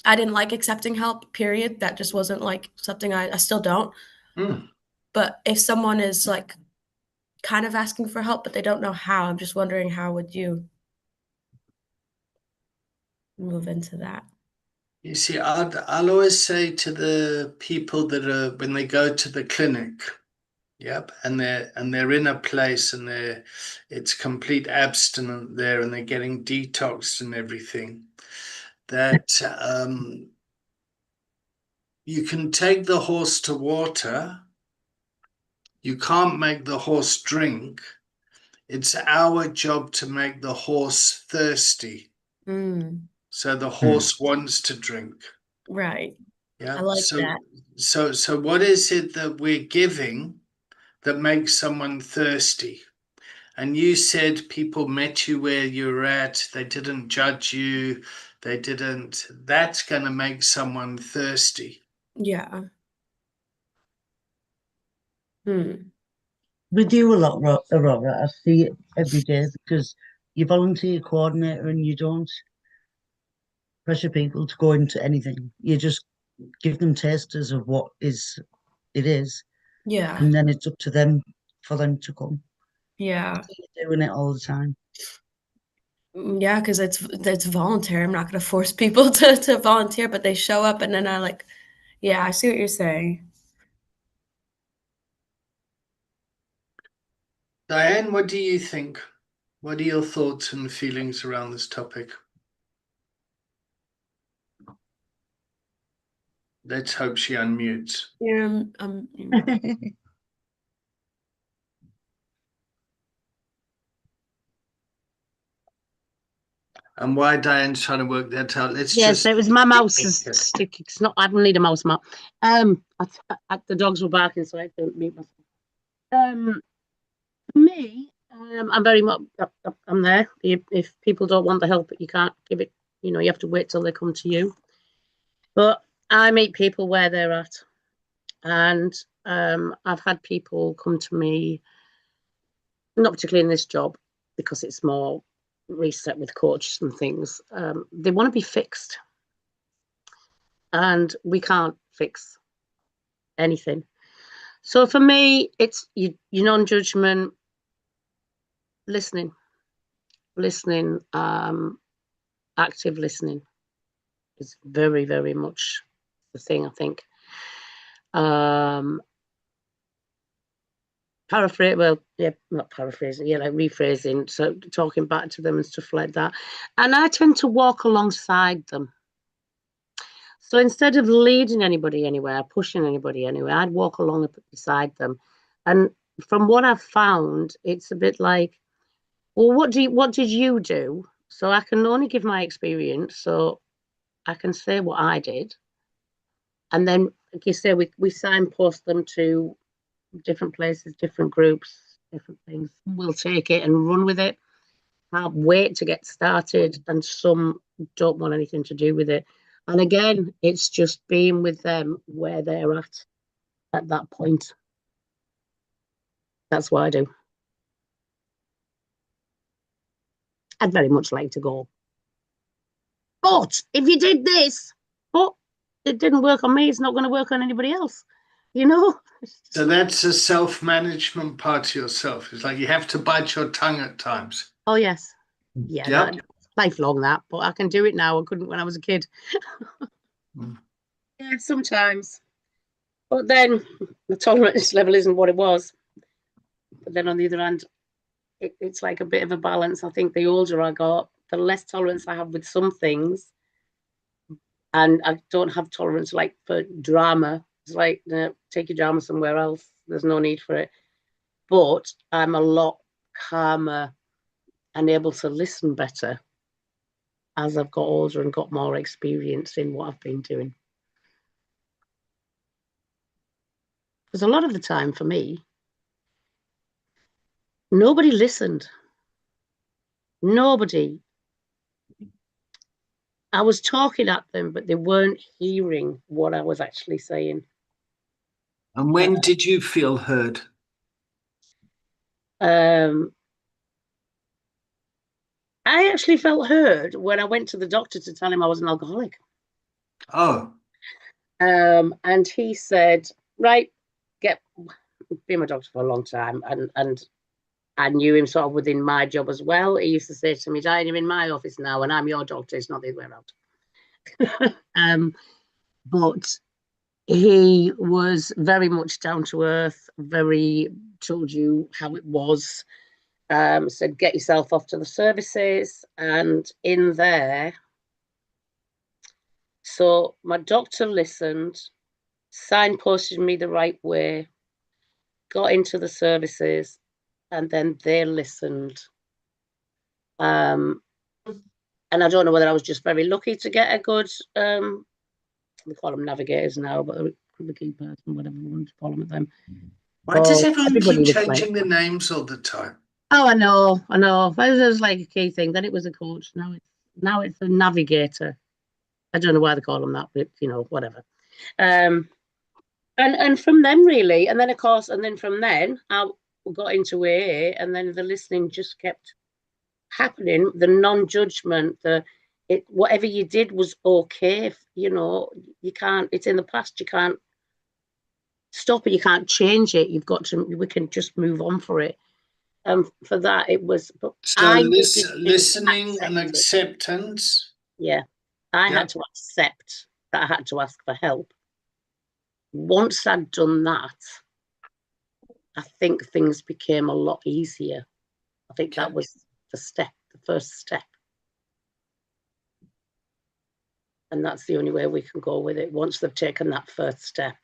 S5: I didn't like accepting help, period. That just wasn't like something I still don't.
S1: Hmm.
S5: But if someone is like kind of asking for help, but they don't know how, I'm just wondering, how would you move into that?
S1: You see, I'll always say to the people that are when they go to the clinic, yep, and they're in a place and it's complete abstinent there and they're getting detoxed and everything, that you can take the horse to water. You can't make the horse drink. It's our job to make the horse thirsty.
S5: Mm,
S1: So the horse wants to drink.
S5: right.
S1: Yeah.
S5: I like
S1: So
S5: that.
S1: so what is it that we're giving that makes someone thirsty? And you said people met you where you're at, they didn't judge you, that's going to make someone thirsty.
S5: Yeah.
S3: We do a lot, Aurora. I see it every day because you're volunteer coordinator and you don't pressure people to go into anything. You just give them tasters of what it is,
S5: Yeah.
S3: and then it's up to them for them to come.
S5: Yeah.
S3: You're doing it all the time.
S5: Yeah, because it's voluntary. I'm not going to force people to volunteer, but they show up and then I see what you're saying.
S1: Diane, what do you think? What are your thoughts and feelings around this topic? Let's hope she unmutes.
S5: Yeah,
S1: And why Diane's trying to work that out.
S2: Yes, it was my mouse is stick. It's not. I don't need a mouse mat. The dogs were barking, so I couldn't mute myself. For me, I'm very much. I'm there. If people don't want the help, you can't give it. You have to wait till they come to you. But I meet people where they're at, and I've had people come to me, not particularly in this job, because it's more reset with coaches and things. They want to be fixed, and we can't fix anything. So for me, it's your non-judgment, listening, active listening is very, very much the thing, I think. Paraphrase, well, yeah, not paraphrasing, yeah, like rephrasing, so talking back to them and stuff like that. And I tend to walk alongside them. So instead of leading anybody anywhere, pushing anybody anywhere, I'd walk along beside them. And from what I've found, it's a bit like, well, what did you do? So I can only give my experience, so I can say what I did. And then, like you say, we signpost them to different places, different groups, different things. We'll take it and run with it. Can't wait to get started, and some don't want anything to do with it. And again, it's just being with them where they're at that point. That's what I do. I'd very much like to go, but if you did this, but it didn't work on me, it's not going to work on anybody else,
S1: So that's a self-management part to yourself. It's like you have to bite your tongue at times.
S2: Oh, yes. Yeah,
S1: Yep.
S2: lifelong that, but I can do it now. I couldn't when I was a kid. Yeah, sometimes. But then the tolerance level isn't what it was. But then on the other hand, it's like a bit of a balance. I think the older I got, the less tolerance I have with some things, and I don't have tolerance like for drama. It's like, take your drama somewhere else. There's no need for it. But I'm a lot calmer and able to listen better as I've got older and got more experience in what I've been doing. Because a lot of the time for me, nobody listened. Nobody. I was talking at them, but they weren't hearing what I was actually saying.
S1: And when did you feel heard?
S2: I actually felt heard when I went to the doctor to tell him I was an alcoholic.
S1: Oh,
S2: And he said, right, been my doctor for a long time, and I knew him sort of within my job as well. He used to say to me, Diane, you're in my office now and I'm your doctor, it's not the other way around. But he was very much down to earth, very told you how it was, said get yourself off to the services, and in there. So my doctor listened, signposted me the right way, got into the services, and then they listened. And I don't know whether I was just very lucky to get a good, we call them navigators now, but the key person, whatever we want to call them at them.
S1: why does everyone
S2: everybody
S1: keep
S2: was
S1: changing
S2: like,
S1: the names all the time?
S2: oh, I know. That was like a key thing. Then it was a coach. Now it's a navigator. I don't know why they call them that, but whatever. And from them really, and then of course, and then from then I got into AA, and then the listening just kept happening. The non-judgment, whatever you did was okay. You can't. It's in the past. You can't stop it. You can't change it. You've got to. We can just move on for it. For that, it was.
S1: So listening and acceptance.
S2: Yeah, I had to accept that I had to ask for help. Once I'd done that, I think things became a lot easier. I think that was the first step. And that's the only way we can go with it. Once they've taken that first step,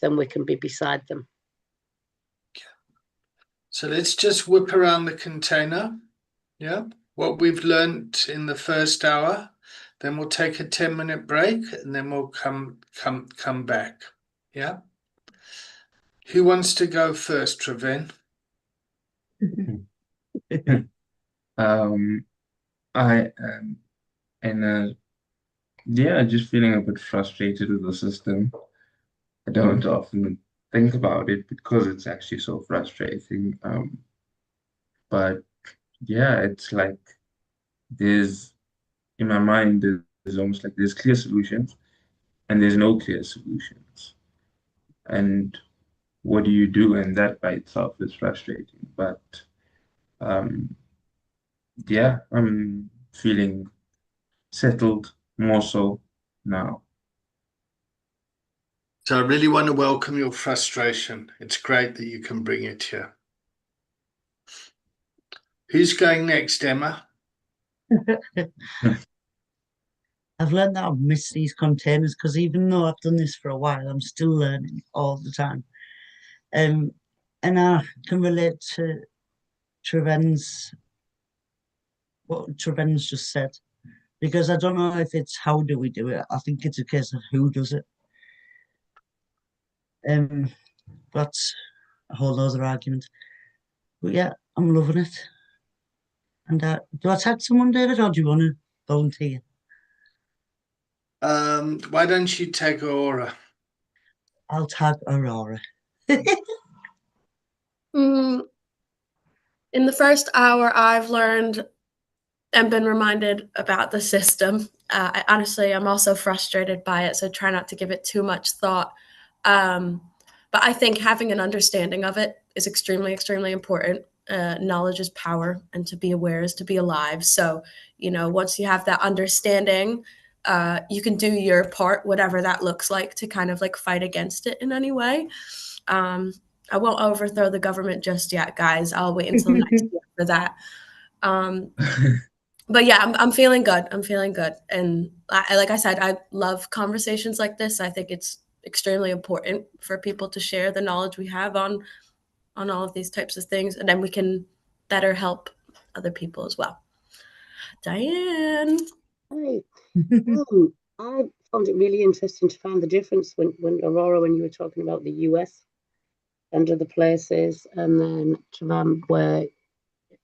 S2: then we can be beside them.
S1: So let's just whip around the container. Yeah. What we've learned in the first hour, then we'll take a 10-minute break and then we'll come back. Yeah. Who wants to go first, Trevin?
S4: I am just feeling a bit frustrated with the system. I don't often think about it because it's actually so frustrating. But yeah, it's like in my mind, there's almost like there's clear solutions and there's no clear solutions. And what do you do? And that by itself is frustrating. But yeah, I'm feeling settled more so now.
S1: So I really want to welcome your frustration. It's great that you can bring it here. Who's going next, Emma?
S3: I've learned that I've missed these containers because even though I've done this for a while, I'm still learning all the time. And I can relate to what Treven's just said, because I don't know if it's how do we do it. I think it's a case of who does it. That's a whole other argument. But yeah, I'm loving it. And do I tag someone, David, or do you want to volunteer?
S1: Why don't you tag Aurora?
S3: I'll tag Aurora.
S5: In the first hour, I've learned and been reminded about the system. I'm also frustrated by it, so try not to give it too much thought. But I think having an understanding of it is extremely, extremely important. Knowledge is power, and to be aware is to be alive. So, once you have that understanding, you can do your part, whatever that looks like, to kind of like fight against it in any way. I won't overthrow the government just yet, guys. I'll wait until next year for that. But yeah, I'm feeling good. I'm feeling good. And like I said, I love conversations like this. I think it's extremely important for people to share the knowledge we have on all of these types of things, and then we can better help other people as well. Diane.
S2: Hey, I found it really interesting to find the difference when Aurora, when you were talking about the US and other places, and then Javan, where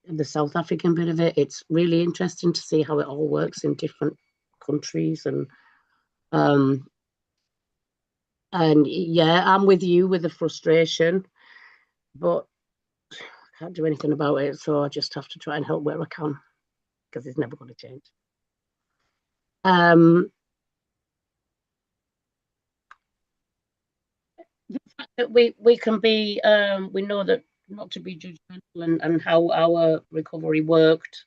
S2: the South African bit of it, it's really interesting to see how it all works in different countries. And yeah, I'm with you with the frustration, but I can't do anything about it, so I just have to try and help where I can, because it's never going to change. The fact that we can be, we know that not to be judgmental, and how our recovery worked,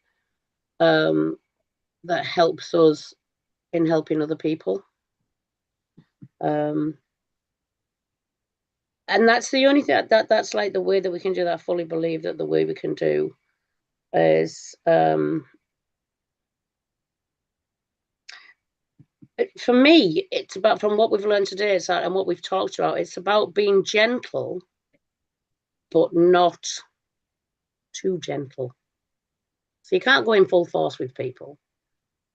S2: that helps us in helping other people. And that's the only thing that's like the way that we can do that. I fully believe that the way we can do is, for me, it's about, from what we've learned today, and what we've talked about, it's about being gentle, but not too gentle. So you can't go in full force with people.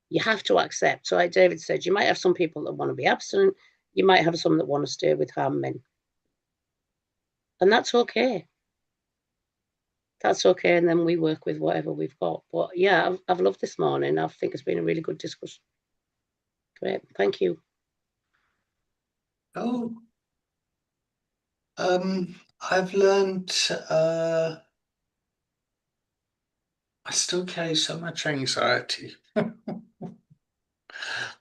S2: You have to accept. So like David said, you might have some people that want to be abstinent. You might have some that want to stay with harm men. And that's okay. That's okay. And then we work with whatever we've got. But yeah, I've loved this morning. I think it's been a really good discussion. Great. Thank you.
S1: Oh, I've learned I still carry so much anxiety.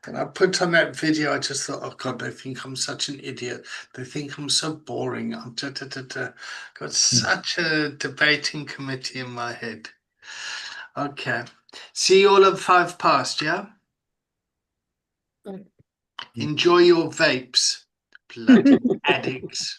S1: When I put on that video, I just thought, oh God, they think I'm such an idiot. They think I'm so boring. I'm got such a debating committee in my head. Okay. See you all at 5 past, yeah? Enjoy your vapes, bloody addicts.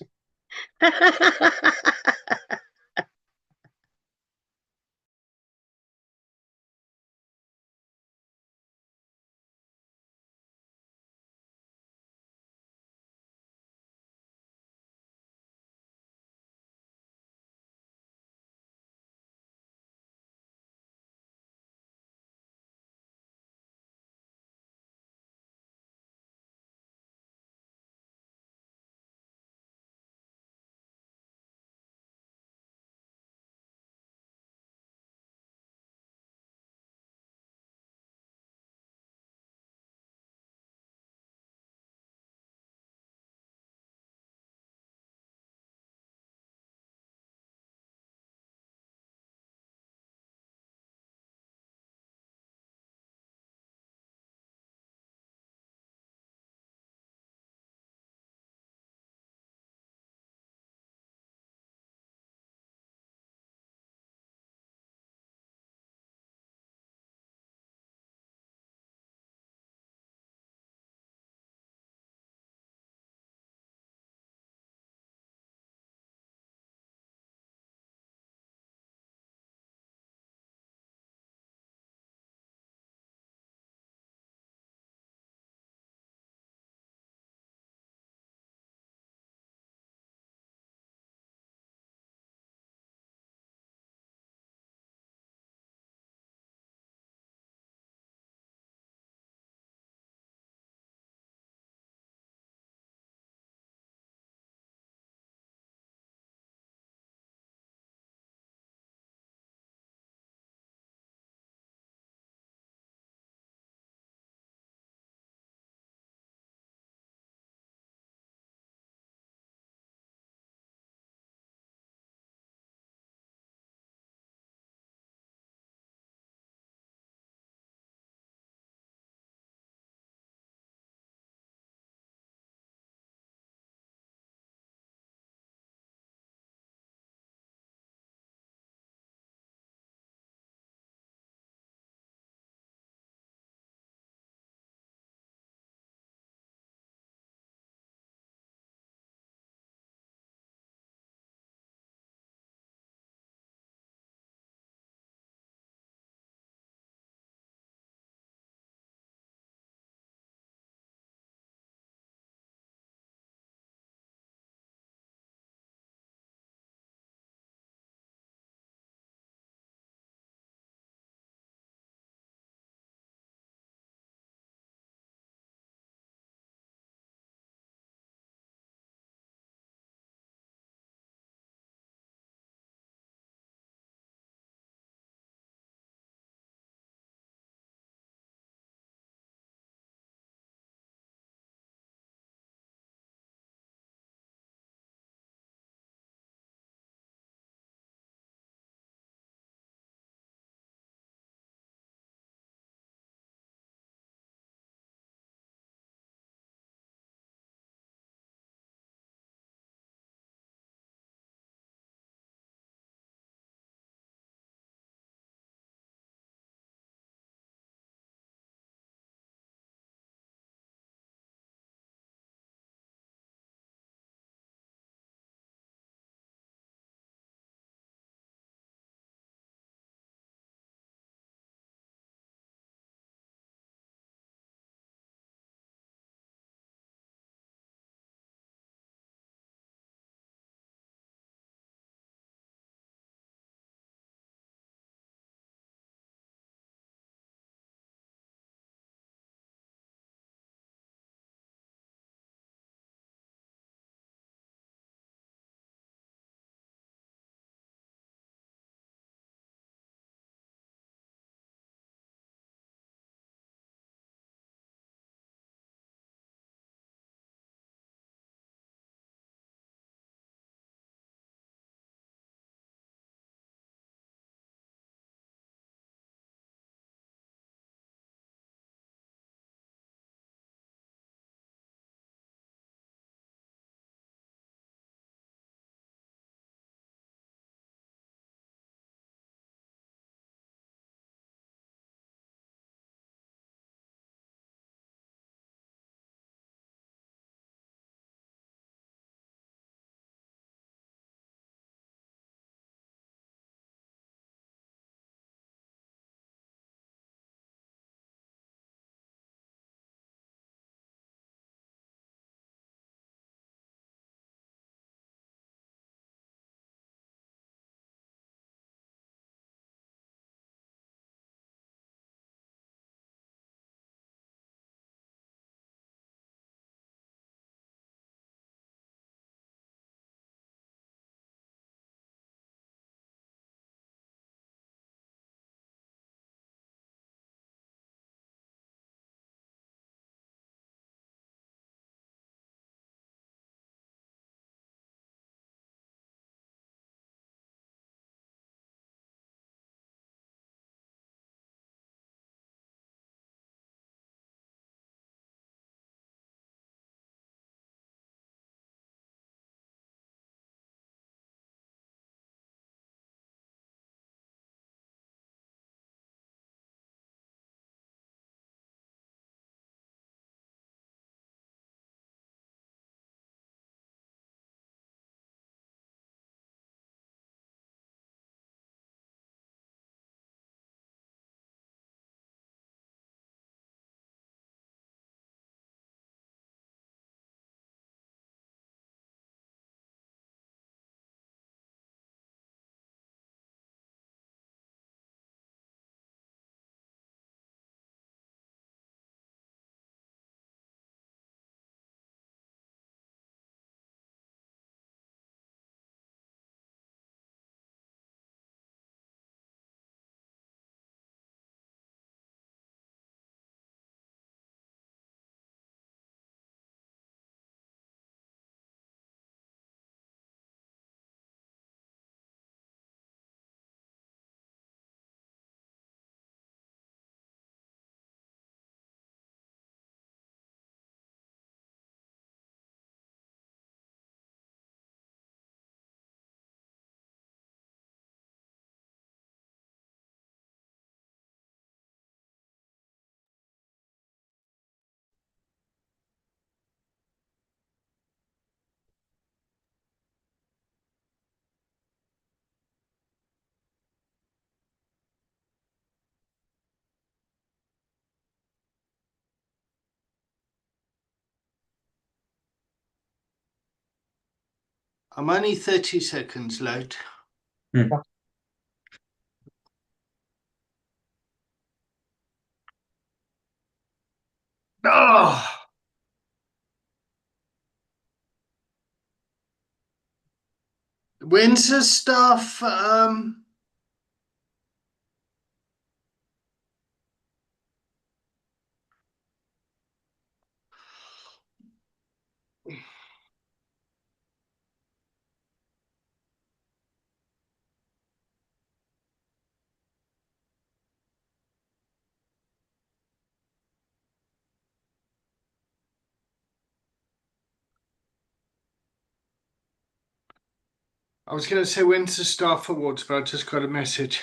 S1: I'm only 30 seconds late. Oh! When's the stuff? I was going to say when's the staff awards, but I just got a message.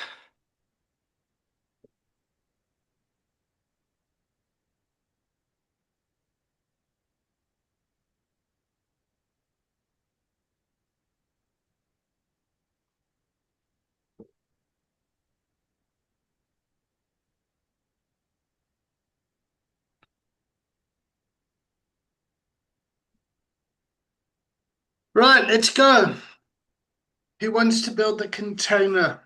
S1: Right, let's go. Who wants to build the container?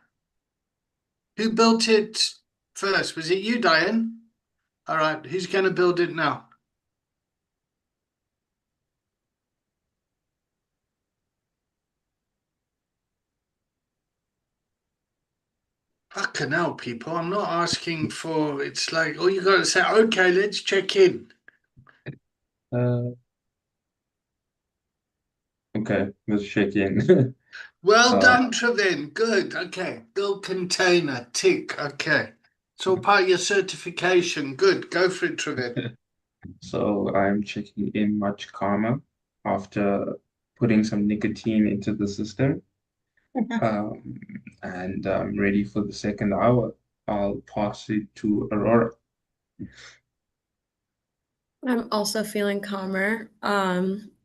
S1: Who built it first? Was it you, Diane? All right, who's going to build it now? Fucking hell, people. I'm not asking for, it's like, all you got to say, okay, let's check in.
S4: Okay, let's check in.
S1: Well done, Trevin. Good. Okay. Build container. Tick. Okay. It's all part of your certification. Good. Go for it, Trevin.
S4: So I'm checking in much calmer after putting some nicotine into the system. And I'm ready for the second hour. I'll pass it to Aurora.
S5: I'm also feeling calmer.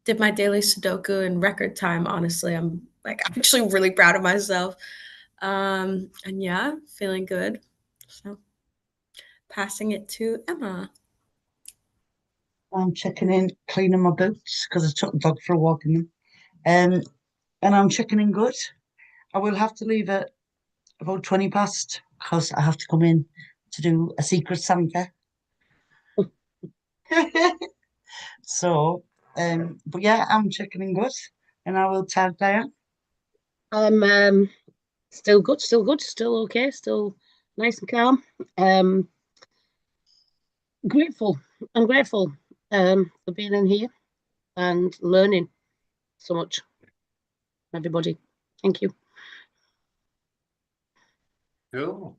S5: Did my daily Sudoku in record time, honestly. I'm like actually really proud of myself. And yeah, feeling good. So passing it to Emma.
S3: I'm checking in, cleaning my boots because I took the dog for a walk in them. And I'm checking in good. I will have to leave at about 20 past because I have to come in to do a secret Santa. So, but yeah, I'm checking in good, and I will tell Diane.
S2: I'm still good, still okay, still nice and calm. Grateful. I'm grateful for being in here and learning so much from everybody. Thank you.
S1: Cool.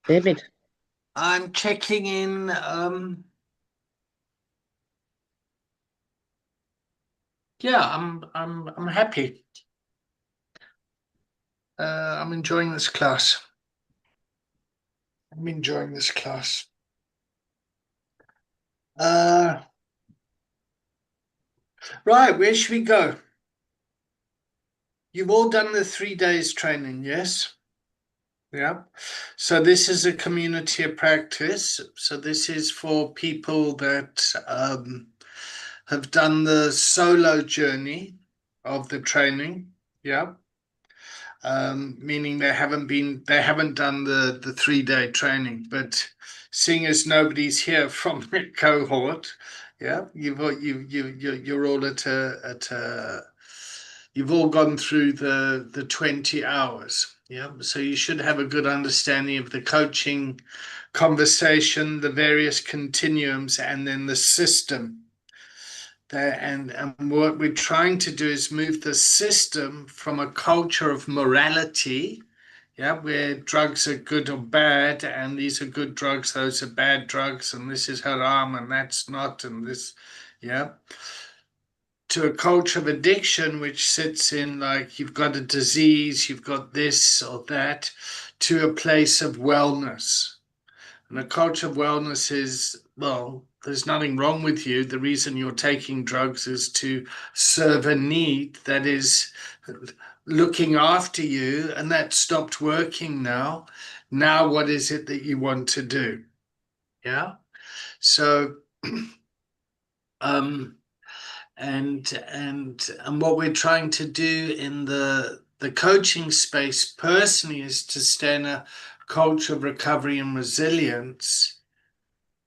S2: David.
S1: I'm checking in. Yeah, I'm happy. I'm enjoying this class. I'm enjoying this class. Right, where should we go? You've all done the 3 days training, yes? Yeah. So this is a community of practice. So this is for people that have done the solo journey of the training. Yeah. Meaning they haven't done the 3 day training, but seeing as nobody's here from the cohort, yeah, you're all you've all gone through the 20 hours. Yeah, so you should have a good understanding of the coaching conversation, the various continuums, and then the system there. And what we're trying to do is move the system from a culture of morality, yeah, where drugs are good or bad, and these are good drugs, those are bad drugs, and this is haram and that's not, and this, yeah, to a culture of addiction, which sits in like you've got a disease, you've got this or that, to a place of wellness. And a culture of wellness is, well, there's nothing wrong with you. The reason you're taking drugs is to serve a need that is looking after you, and that stopped working now. Now, what is it that you want to do? Yeah. So, and what we're trying to do in the coaching space personally is to stay in a culture of recovery and resilience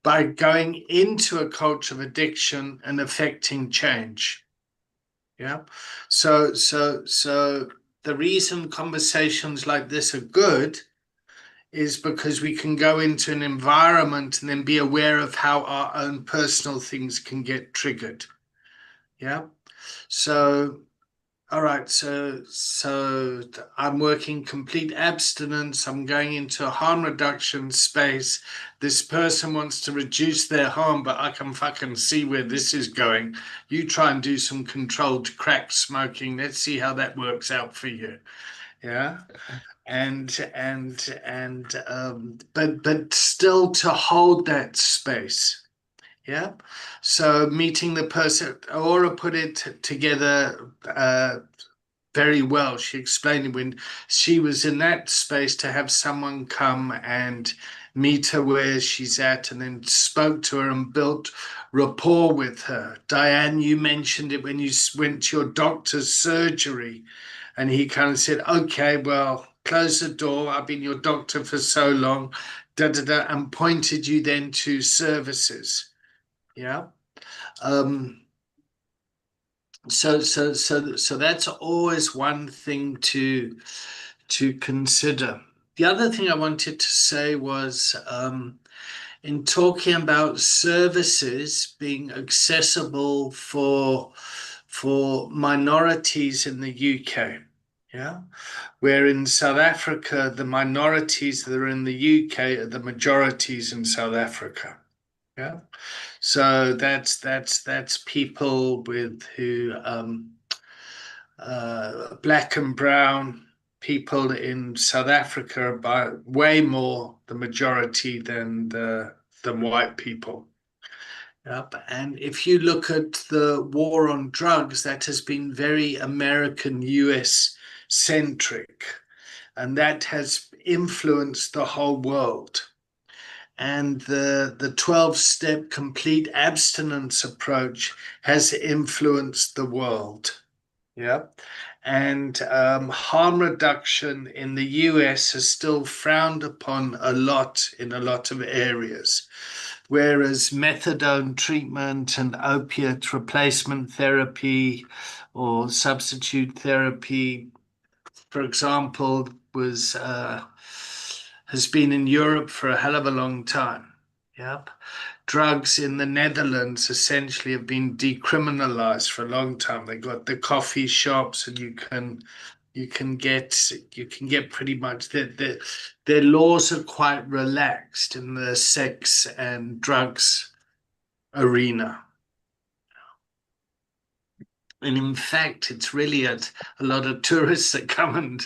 S1: by going into a culture of addiction and affecting change. Yeah. So the reason conversations like this are good is because we can go into an environment and then be aware of how our own personal things can get triggered. Yeah. So, all right. So I'm working complete abstinence. I'm going into a harm reduction space. This person wants to reduce their harm, but I can fucking see where this is going. You try and do some controlled crack smoking. Let's see how that works out for you. Yeah. But still to hold that space. Yeah. So meeting the person, Aura put it together very well. She explained it when she was in that space, to have someone come and meet her where she's at and then spoke to her and built rapport with her. Diane, you mentioned it when you went to your doctor's surgery, and he kind of said, okay, well, close the door. I've been your doctor for so long, and pointed you then to services. Yeah. So that's always one thing to consider. The other thing I wanted to say was, in talking about services being accessible for minorities in the UK. Yeah. Where in South Africa, the minorities that are in the UK are the majorities in South Africa. Yeah. So that's people who black and brown people in South Africa are by way more the majority than white people. Yep. And if you look at the war on drugs, that has been very American, US centric, and that has influenced the whole world. And the 12-step complete abstinence approach has influenced the world. Yeah. And harm reduction in the US is still frowned upon a lot in a lot of areas. Whereas methadone treatment and opiate replacement therapy or substitute therapy, for example, has been in Europe for a hell of a long time. Yep. Drugs in the Netherlands essentially have been decriminalized for a long time. They got the coffee shops, and you can get pretty much their laws are quite relaxed in the sex and drugs arena. And in fact, it's really a lot of tourists that come and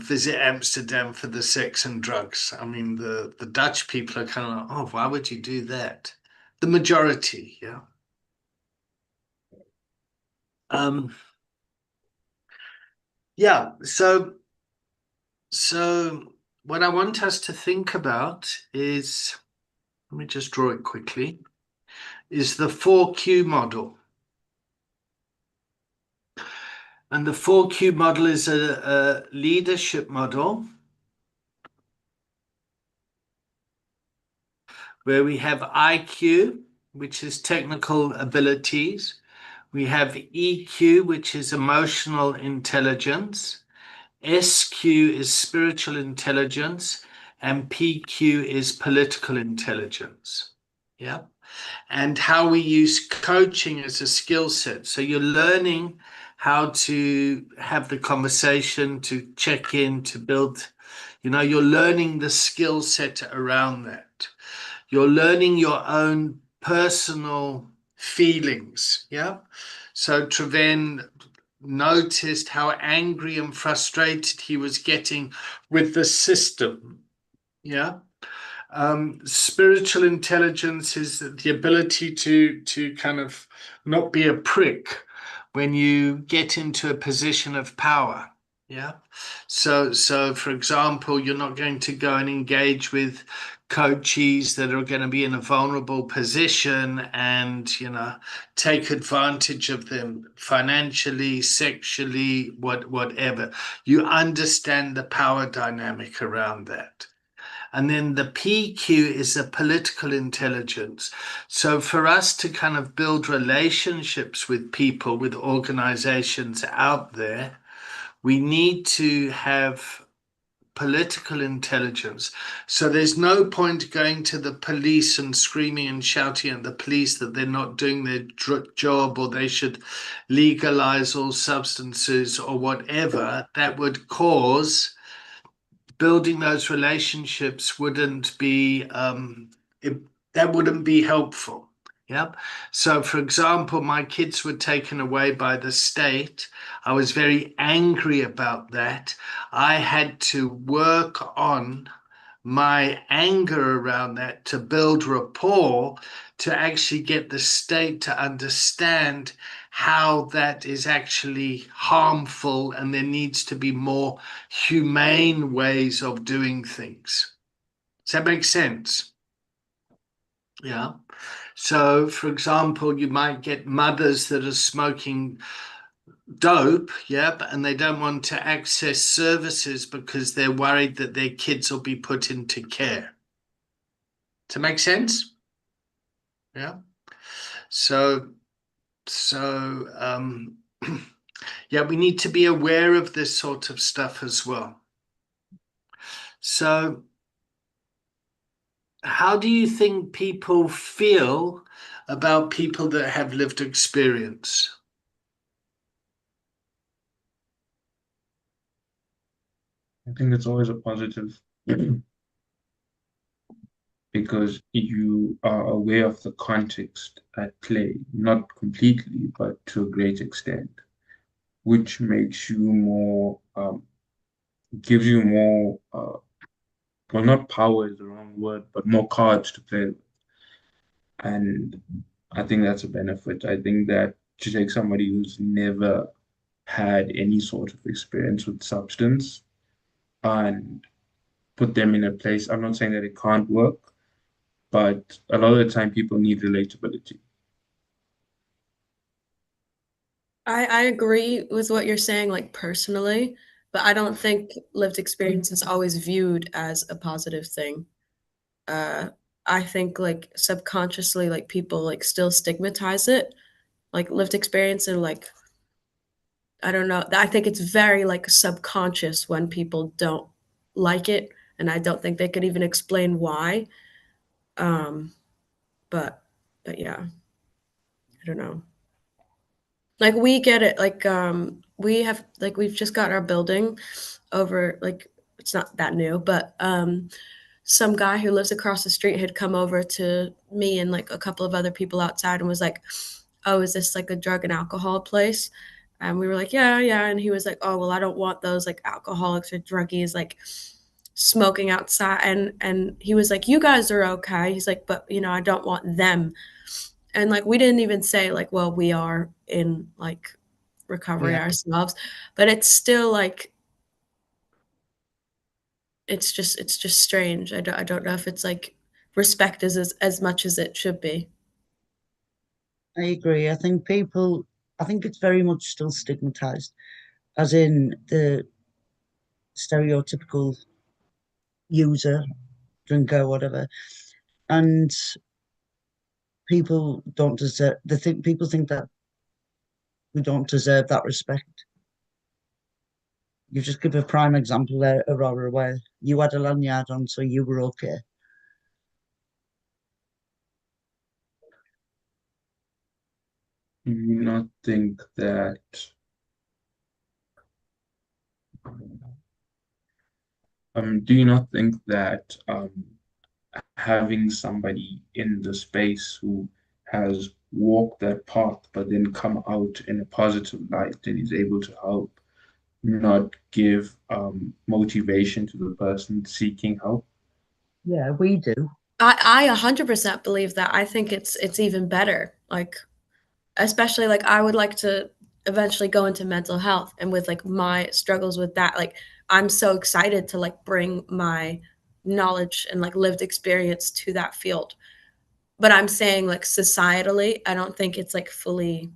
S1: visit Amsterdam for the sex and drugs. I mean, the Dutch people are kind of like, oh, why would you do that? The majority, yeah. Yeah, so what I want us to think about is, let me just draw it quickly, is the 4Q model. And the 4Q model is a leadership model where we have IQ, which is technical abilities. We have EQ, which is emotional intelligence. SQ is spiritual intelligence. And PQ is political intelligence. Yeah. And how we use coaching as a skill set. So you're learning how to have the conversation, to check in, to build, you're learning the skill set around that. You're learning your own personal feelings. Yeah. So Treven noticed how angry and frustrated he was getting with the system. Yeah. Spiritual intelligence is the ability to kind of not be a prick when you get into a position of power. Yeah. So for example, you're not going to go and engage with coaches that are going to be in a vulnerable position and, take advantage of them financially, sexually, whatever. You understand the power dynamic around that. And then the PQ is the political intelligence. So for us to kind of build relationships with people, with organizations out there, we need to have political intelligence. So there's no point going to the police and screaming and shouting at the police that they're not doing their job, or they should legalize all substances or whatever. That would cause building those relationships wouldn't be that wouldn't be helpful. Yeah. So for example, my kids were taken away by the state. I was very angry about that. I had to work on my anger around that to build rapport, to actually get the state to understand how that is actually harmful, and there needs to be more humane ways of doing things. Does that make sense? Yeah. So, for example, you might get mothers that are smoking dope, yep, and they don't want to access services because they're worried that their kids will be put into care. Does that make sense? Yeah. So yeah, we need to be aware of this sort of stuff as well. So how do you think people feel about people that have lived experience?
S4: I think it's always a positive because you are aware of the context at play, not completely, but to a great extent, which makes you more, gives you more, well, not power is the wrong word, but more cards to play with. And I think that's a benefit. I think that to take somebody who's never had any sort of experience with substance and put them in a place, I'm not saying that it can't work, but a lot of the time people need relatability.
S5: I agree with what you're saying, like personally, but I don't think lived experience is always viewed as a positive thing. I think like subconsciously, like people like still stigmatize it, like lived experience, and like I don't know. I think it's very like subconscious when people don't like it, and I don't think they could even explain why. Um, but yeah, I don't know. Like we get it. Like we have like we've just got our building over. Like it's not that new, but some guy who lives across the street had come over to me and like a couple of other people outside and was like, "Oh, is this like a drug and alcohol place?" And we were like, "Yeah, yeah." And he was like, "Oh, well, I don't want those like alcoholics or druggies like smoking outside." And he was like, "You guys are okay." He's like, "But you know, I don't want them." And like we didn't even say like, "Well, we are in like recovery
S1: Yeah.
S5: ourselves," but it's still like it's just strange. I don't know if it's like respect as much as it should be.
S3: I agree. I think it's very much still stigmatized, as in the stereotypical user, drinker, whatever. And people don't deserve, people think that we don't deserve that respect. You just give a prime example there, Aurora, where you had a lanyard on, so you were okay.
S4: Do you not think that having somebody in the space who has walked that path but then come out in a positive light and is able to help not give motivation to the person seeking help?
S3: Yeah, we do.
S5: I 100% believe that. I think it's even better. Like especially like I would like to eventually go into mental health, and with like my struggles with that, like I'm so excited to like bring my knowledge and like lived experience to that field. But I'm saying like societally, I don't think it's like fully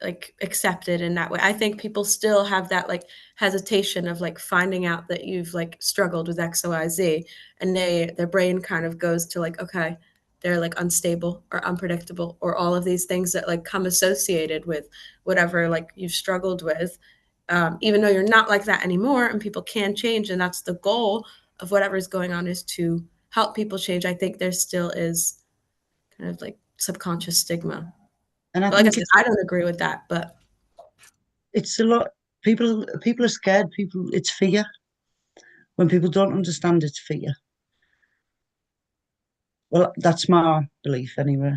S5: like accepted in that way. I think people still have that like hesitation of like finding out that you've like struggled with X, Y, Z, and their brain kind of goes to like, okay, they're like unstable or unpredictable or all of these things that like come associated with whatever like you've struggled with. Even though you're not like that anymore and people can change, and that's the goal of whatever's going on, is to help people change. I think there still is kind of like subconscious stigma.
S3: And I
S5: But like I
S3: think
S5: said, I don't agree with that, but
S3: it's a lot. People are scared. It's fear. When people don't understand, it's fear. Well, that's my belief anyway.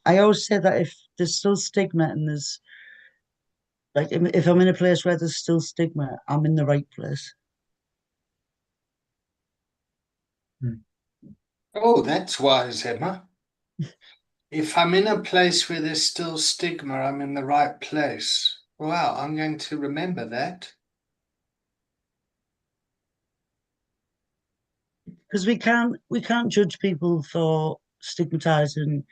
S3: I always say that if there's still stigma and there's like if I'm in a place where there's still stigma, I'm in the right place.
S1: Oh, that's wise, Emma. If I'm in a place where there's still stigma, I'm in the right place. Wow, I'm going to remember that.
S3: Because we can't judge people for stigmatizing,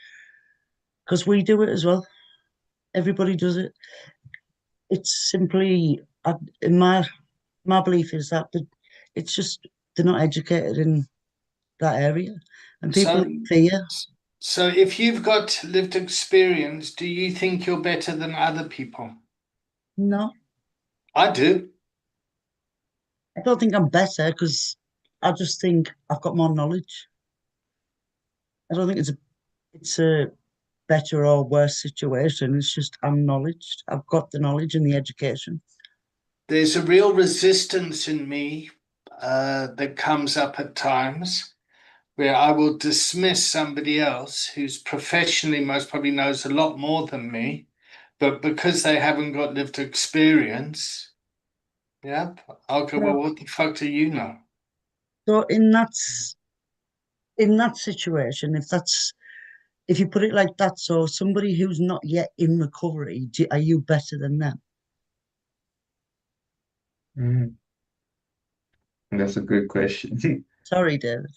S3: because we do it as well. Everybody does it. It's simply, in my belief is that it's just they're not educated in that area, and people
S1: So,
S3: fear.
S1: so if you've got lived experience, do you think you're better than other people?
S3: No,
S1: I do.
S3: I don't think I'm better because I just think I've got more knowledge. I don't think it's a better or worse situation. It's just I'm knowledge. I've got the knowledge and the education.
S1: There's a real resistance in me that comes up at times where I will dismiss somebody else who's professionally most probably knows a lot more than me, but because they haven't got lived experience, yeah, I'll go, well,
S3: So,
S1: what the fuck do you know?
S3: so in that situation, if you put it like that, so somebody who's not yet in recovery, are you better than them?
S4: Mm, that's a good question.
S3: Sorry, David.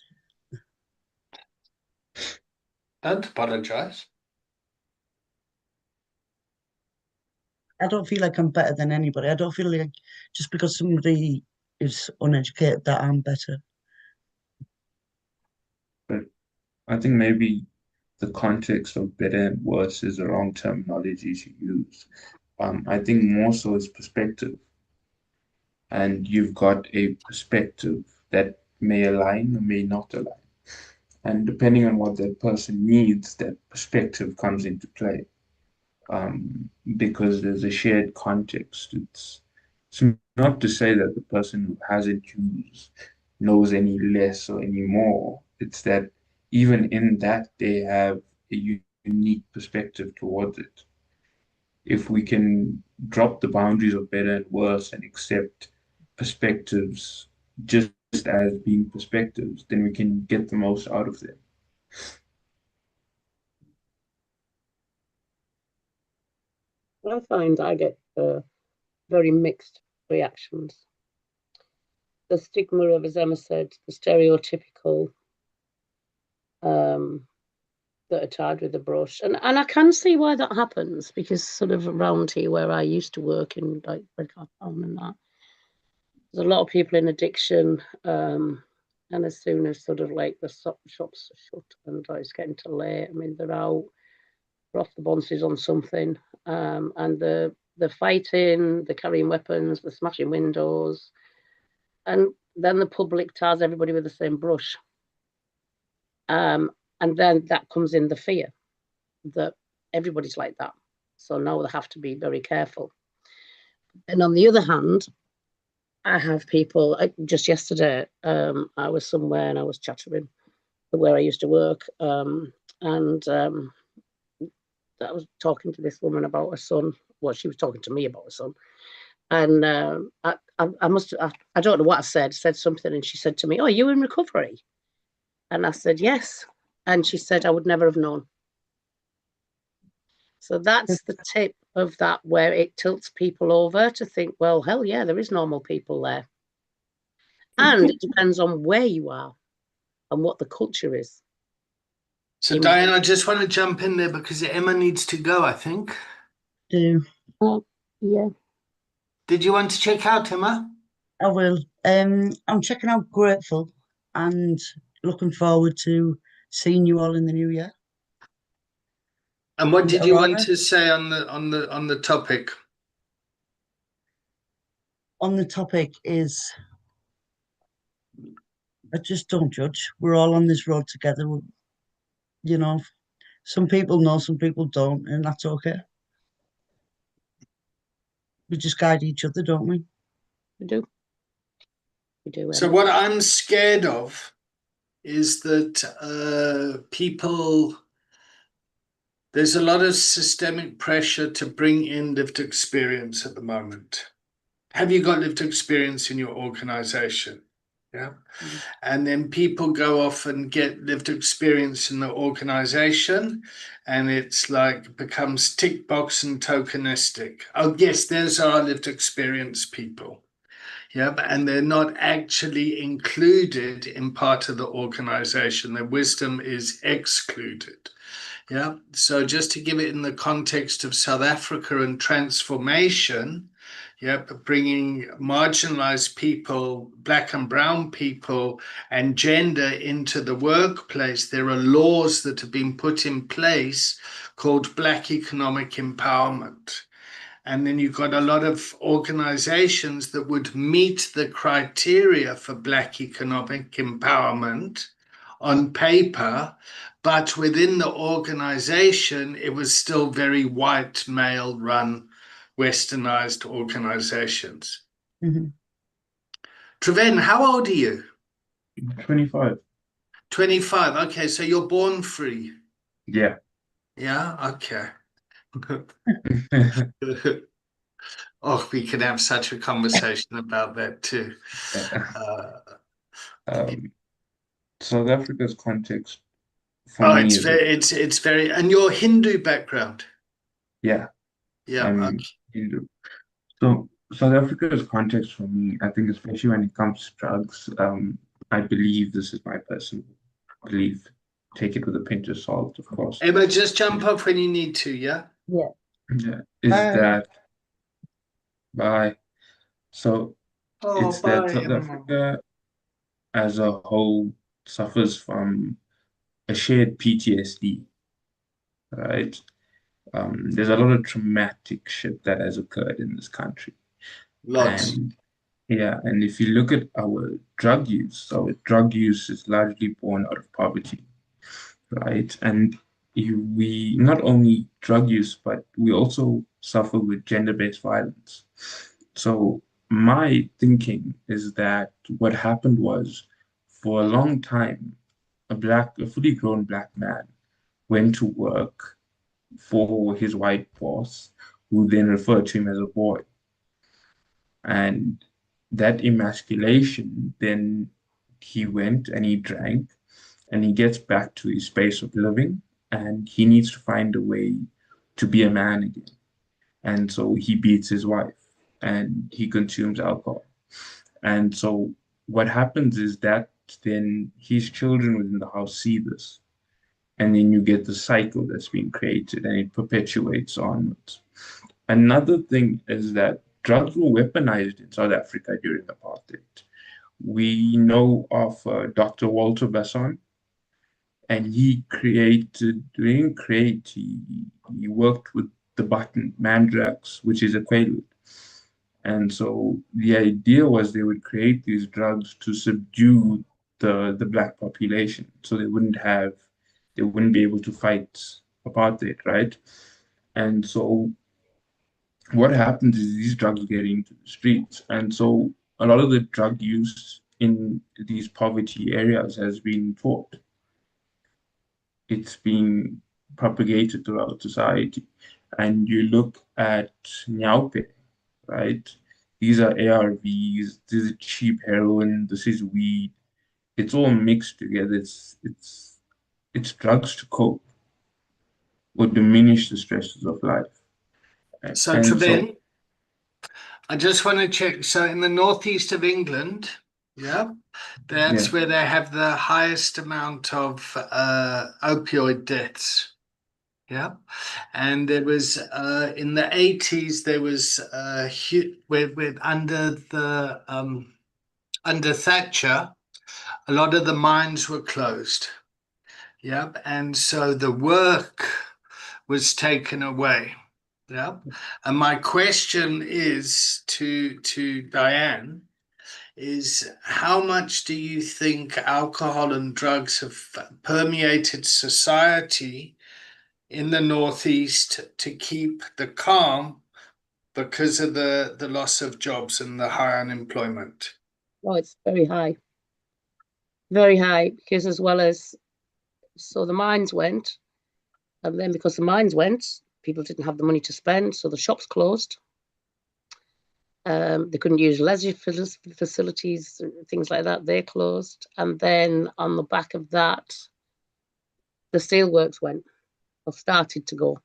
S1: Don't apologize.
S3: I don't feel like I'm better than anybody. I don't feel like just because somebody is uneducated that I'm better.
S4: But I think maybe the context of better and worse is the wrong terminology to use. I think more so is perspective. And you've got a perspective that may align or may not align. And depending on what that person needs, that perspective comes into play. Because there's a shared context. It's not to say that the person who hasn't used knows any less or any more. It's that even in that, they have a unique perspective towards it. If we can drop the boundaries of better and worse and accept perspectives just as being perspectives, then we can get the most out of them.
S2: I find I get very mixed reactions. The stigma of, as Emma said, the stereotypical that are tied with a brush. And I can see why that happens, because sort of around here where I used to work in like Redcar Town and that, there's a lot of people in addiction. And as soon as sort of like the shops are shut and it's getting too late, I mean, they're out, they're off the bonces on something. And they're fighting, they're carrying weapons, they're smashing windows. And then the public ties everybody with the same brush. And then that comes in the fear that everybody's like that. So now they have to be very careful. And on the other hand, I have people, just yesterday, I was somewhere and I was chattering where I used to work. And I was talking to this woman about her son. Well, she was talking to me about her son. And I don't know what I said something. And she said to me, "Oh, are you in recovery?" And I said, "Yes." And she said, "I would never have known." So that's the tip of that, where it tilts people over to think, well, hell yeah, there is normal people there. And it depends on where you are and what the culture is.
S1: So,
S2: In-
S1: Diane, I just want to jump in there because Emma needs to go, I think.
S3: Do
S2: Yeah.
S1: Did you want to check out, Emma?
S3: I will. I'm checking out Grateful and looking forward to seeing you all in the new year.
S1: And what did you want
S3: Aurora?
S1: to say on the topic?
S3: On the topic is, I just don't judge. We're all on this road together. You know, some people know, some people don't, and that's okay. We just guide each other, don't we?
S2: We do. We do.
S1: So what I'm scared of is that people, there's a lot of systemic pressure to bring in lived experience at the moment. Have you got lived experience in your organization? Yeah. And then people go off and get lived experience in the organization, and it's like becomes tick box and tokenistic. Oh, yes, there's our lived experience people. Yeah, and they're not actually included in part of the organization. Their wisdom is excluded. Yeah, so just to give it in the context of South Africa and transformation, yeah, bringing marginalized people, black and brown people, and gender into the workplace, there are laws that have been put in place called Black Economic Empowerment. And then you've got a lot of organizations that would meet the criteria for Black economic empowerment on paper, but within the organization, it was still very white, male run, westernized organizations.
S3: Mm-hmm.
S1: Treven, how old are you?
S4: 25.
S1: 25. Okay, so you're born free.
S4: Yeah.
S1: Yeah, okay. Oh, we could have such a conversation about that too.
S4: South Africa's context for me is
S1: it's very, and your Hindu background.
S4: yeah,
S1: Yeah,
S4: I'm
S1: okay.
S4: Hindu. So South Africa's context for me, I think, especially when it comes to drugs, I believe this is my personal belief. Take it with a pinch of salt, of course.
S1: Emma, just jump off when you need to, yeah?
S3: Yeah.
S4: Yeah, is
S3: Bye.
S4: that bye. So
S1: Oh,
S4: it's that
S1: bye,
S4: South
S1: Emma.
S4: Africa as a whole suffers from a shared PTSD, right? There's a lot of traumatic shit that has occurred in this country.
S1: Lots.
S4: And yeah, and if you look at our drug use is largely born out of poverty, right? And we not only drug use, but we also suffer with gender-based violence. So my thinking is that what happened was, for a long time, a fully grown black man went to work for his white boss, who then referred to him as a boy. And that emasculation, then he went and he drank, and he gets back to his space of living, and he needs to find a way to be a man again. And so he beats his wife and he consumes alcohol. And so what happens is that then his children within the house see this. And then you get the cycle that's being created, and it perpetuates onwards. Another thing is that drugs were weaponized in South Africa during apartheid. We know of Dr. Walter Besson, and he worked with the button Mandrax, which is a quaalude. And so the idea was they would create these drugs to subdue the black population, so they wouldn't be able to fight apartheid, right? And so what happens is these drugs get into the streets. And so a lot of the drug use in these poverty areas has been taught. It's being propagated throughout society. And you look at Nyaupe, right? These are ARVs, this is cheap heroin, this is weed. It's all mixed together. It's drugs to cope or diminish the stresses of life.
S1: So,
S4: And
S1: Treven, I just want to check. So, in the northeast of England, Yeah, that's
S4: Yeah.
S1: where they have the highest amount of opioid deaths. Yeah, and there was in the 80s there was with under Thatcher, a lot of the mines were closed. Yep, and so the work was taken away. Yep, and my question is to Diane is how much do you think alcohol and drugs have permeated society in the Northeast to keep the calm because of the loss of jobs and the high unemployment?
S2: Oh, it's very high, because as well as, so the mines went, and then because the mines went, people didn't have the money to spend, so the shops closed. They couldn't use leisure facilities, things like that. They closed, and then on the back of that, the steelworks went or started to go.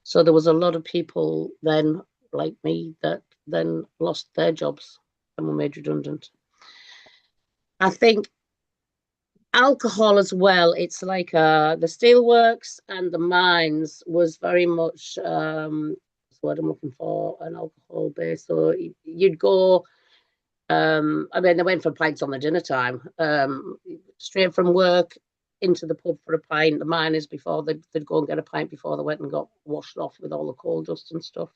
S2: So there was a lot of people then, like me, that then lost their jobs and were made redundant. I think alcohol as well, it's like the steelworks and the mines was very much what's the word I'm looking for, an alcohol base. So you'd go, I mean, they went for pints on the dinner time, straight from work into the pub for a pint. The miners, before they'd go and get a pint before they went and got washed off with all the coal dust and stuff.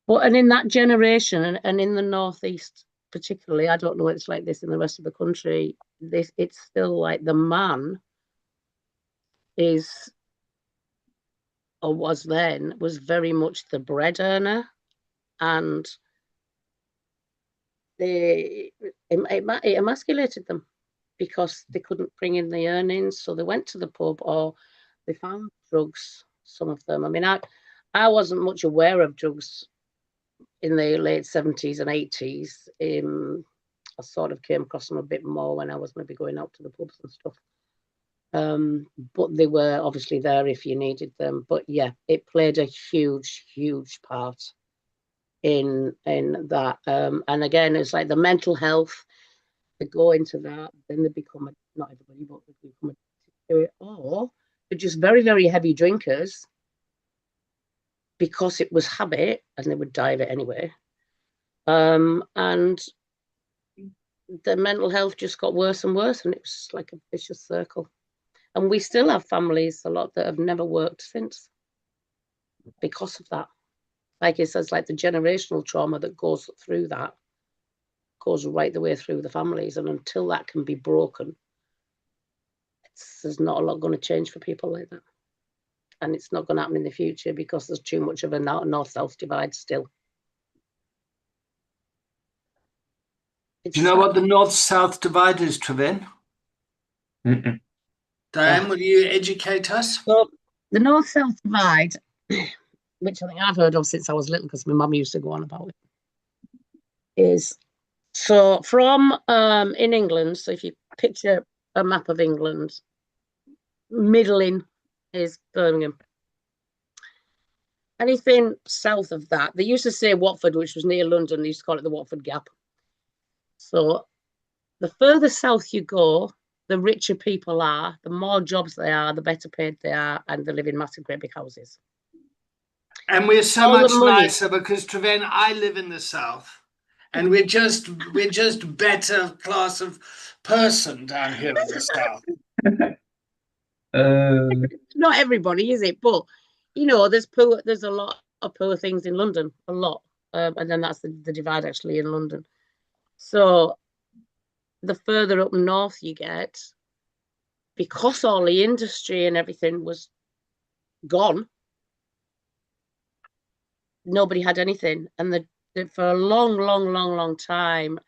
S2: But and in that generation, and in the Northeast particularly, I don't know it's like this in the rest of the country, it's still like the man is, or was then, was very much the bread earner, and it emasculated them because they couldn't bring in the earnings, so they went to the pub or they found drugs. Some of them. I mean, I wasn't much aware of drugs in the late 70s and 80s. I sort of came across them a bit more when I was maybe going out to the pubs and stuff. But they were obviously there if you needed them. But yeah, it played a huge, huge part in that. And again, it's like the mental health. They go into that, then they become not everybody, but they become addicted to it, or they're just very, very heavy drinkers because it was habit, and they would die of it anyway. And the mental health just got worse and worse, and it was like a vicious circle. And we still have families, a lot, that have never worked since because of that. Like it says, like the generational trauma that goes through that goes right the way through the families. And until that can be broken, there's not a lot going to change for people like that. And it's not going to happen in the future because there's too much of a north-south divide still.
S1: Do you know what the north-south divide is, Trevin?
S4: Mm-mm.
S1: Diane, will you educate us?
S2: So the north-south divide, which I think I've heard of since I was little because my mum used to go on about it, is so from in England. So if you picture a map of England, middling is Birmingham. Anything south of that, they used to say Watford, which was near London, they used to call it the Watford Gap. So the further south you go, the richer people are, the more jobs they are, the better paid they are, and they live in massive, great big houses.
S1: And we're so
S2: All the
S1: much
S2: money.
S1: nicer because, Trevin, I live in the south, and we're just better class of person down here in the south.
S2: Not everybody, is it? But you know, there's a lot of poor things in London, a lot, and then that's the divide actually in London. So the further up north you get, because all the industry and everything was gone, nobody had anything, and for a long time,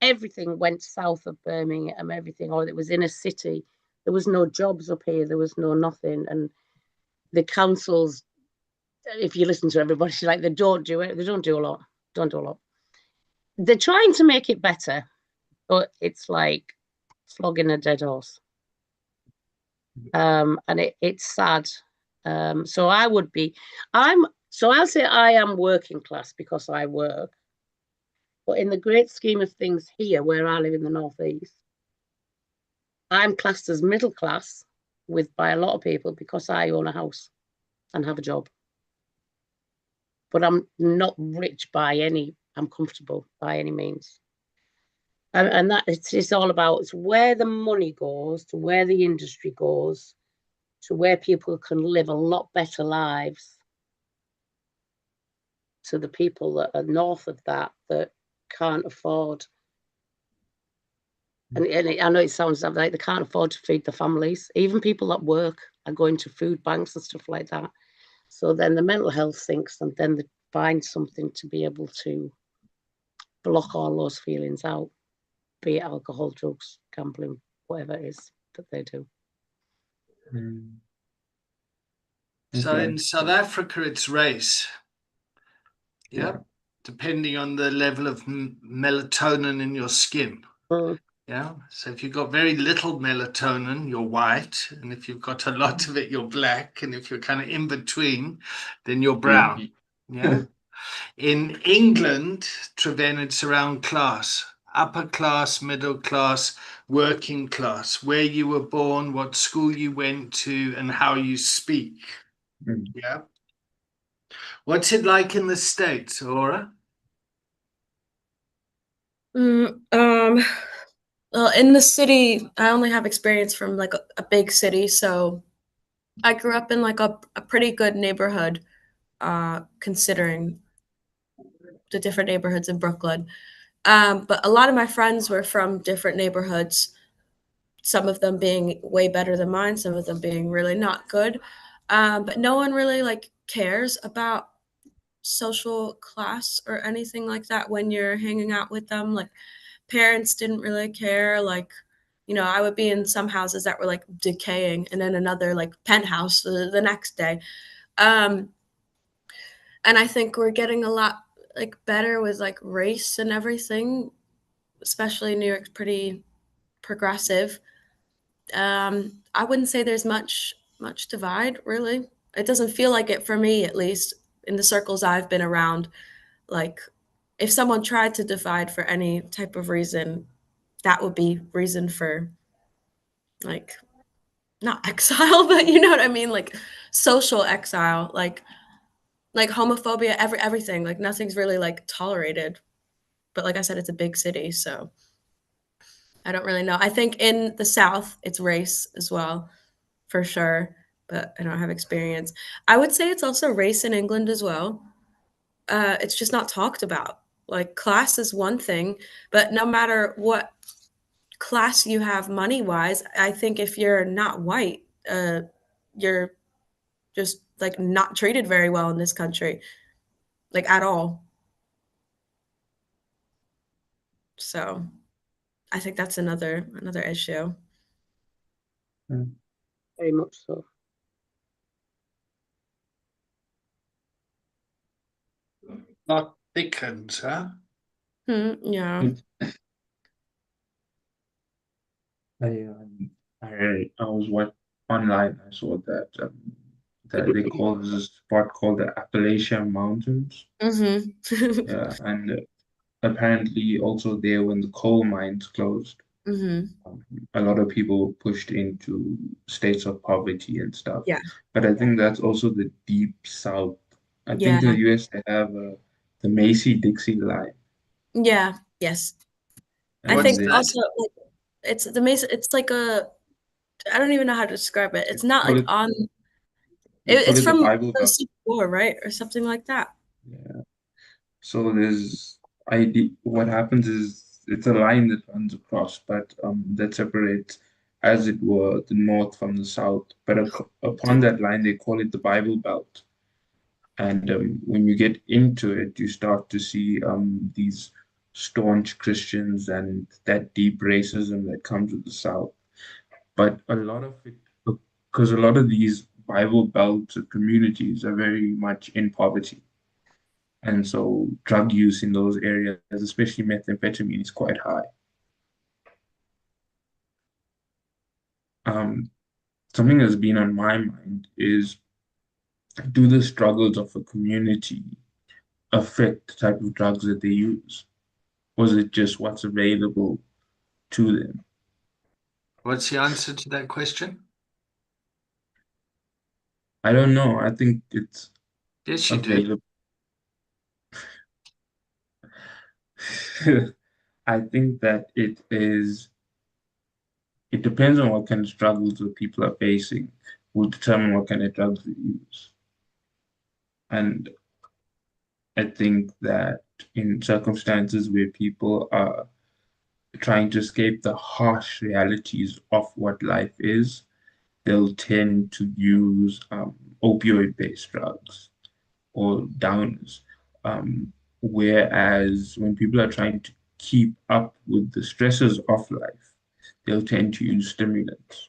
S2: everything went south of Birmingham. Everything, or it was in a city. There was no jobs up here. There was no nothing, and the councils, if you listen to everybody, like they don't do it. They don't do a lot. They're trying to make it better, but it's like flogging a dead horse. And it's sad. So I'll say I am working class because I work. But in the great scheme of things here, where I live in the northeast, I'm classed as middle class by a lot of people because I own a house and have a job. But I'm not rich I'm comfortable by any means. And that it's all about, it's where the money goes, to where the industry goes, to where people can live a lot better lives, to the people that are north of that can't afford. And I know it sounds like they can't afford to feed the families. Even people that work are going to food banks and stuff like that. So then the mental health sinks, and then they find something to be able to block all those feelings out, be it alcohol, drugs, gambling, whatever it is that they do.
S1: So
S4: Okay.
S1: in South Africa, it's race. Yeah. Depending on the level of melatonin in your skin.
S2: Mm.
S1: Yeah. So if you've got very little melatonin, you're white. And if you've got a lot of it, you're black. And if you're kind of in between, then you're brown. Yeah. In England, Treven, it's around class. Upper class, middle class, working class, where you were born, what school you went to, and how you speak. Yeah. What's it like in the States, Aura?
S5: Well, in the city, I only have experience from like a big city, so I grew up in like a pretty good neighborhood, considering the different neighborhoods in Brooklyn. But a lot of my friends were from different neighborhoods, some of them being way better than mine, some of them being really not good. But no one really like cares about social class or anything like that when you're hanging out with them. Like parents didn't really care. Like, you know, I would be in some houses that were like decaying and then another like penthouse the next day. And I think we're getting a lot like better with like race and everything, especially New York's pretty progressive. I wouldn't say there's much divide really. It doesn't feel like it for me, at least in the circles I've been around. Like if someone tried to divide for any type of reason, that would be reason for like not exile, but you know what I mean, like social exile, like homophobia, everything. Like nothing's really like tolerated. But like I said, it's a big city, so I don't really know. I think in the South, it's race as well, for sure, but I don't have experience. I would say it's also race in England as well. It's just not talked about. Like class is one thing, but no matter what class you have money wise, I think if you're not white, you're just like not treated very well in this country, like at all. So I think that's another issue.
S2: Very much so.
S1: Not thickens, huh?
S5: Yeah.
S4: I was online. I saw that that they call this spot called the Appalachian Mountains.
S5: Mm-hmm.
S4: Yeah, and apparently also there when the coal mines closed,
S5: Mm-hmm.
S4: a lot of people pushed into states of poverty and stuff.
S5: Yeah.
S4: But I think that's also the deep South. I
S5: Yeah.
S4: think in the US they have the Macy-Dixie line.
S5: Yeah. Yes.
S4: And
S5: I think
S1: that?
S5: also like, it's the Mason. It's like I don't even know how to describe it. It's not
S4: call
S5: like
S4: it-
S5: on.
S4: they call
S5: It's
S4: it the
S5: from
S4: Bible
S5: the
S4: Belt.
S5: Civil War, right, or something like that.
S4: Yeah. So there's ID. What happens is it's a line that runs across, but that separates, as it were, the north from the south. But upon that line, they call it the Bible Belt. And when you get into it, you start to see these staunch Christians and that deep racism that comes with the South. But a lot of it, because a lot of these Bible Belt communities are very much in poverty. And so drug use in those areas, especially methamphetamine, is quite high. Um, Something that's been on my mind is, do the struggles of a community affect the type of drugs that they use? Was it just what's available to them?
S1: What's the answer to that question?
S4: I don't know. I think it's
S1: Yes, you do.
S4: available. I think that it depends on what kind of struggles the people are facing, will determine what kind of drugs they use. And I think that in circumstances where people are trying to escape the harsh realities of what life is, they'll tend to use opioid-based drugs or downers. Whereas when people are trying to keep up with the stresses of life, they'll tend to use stimulants.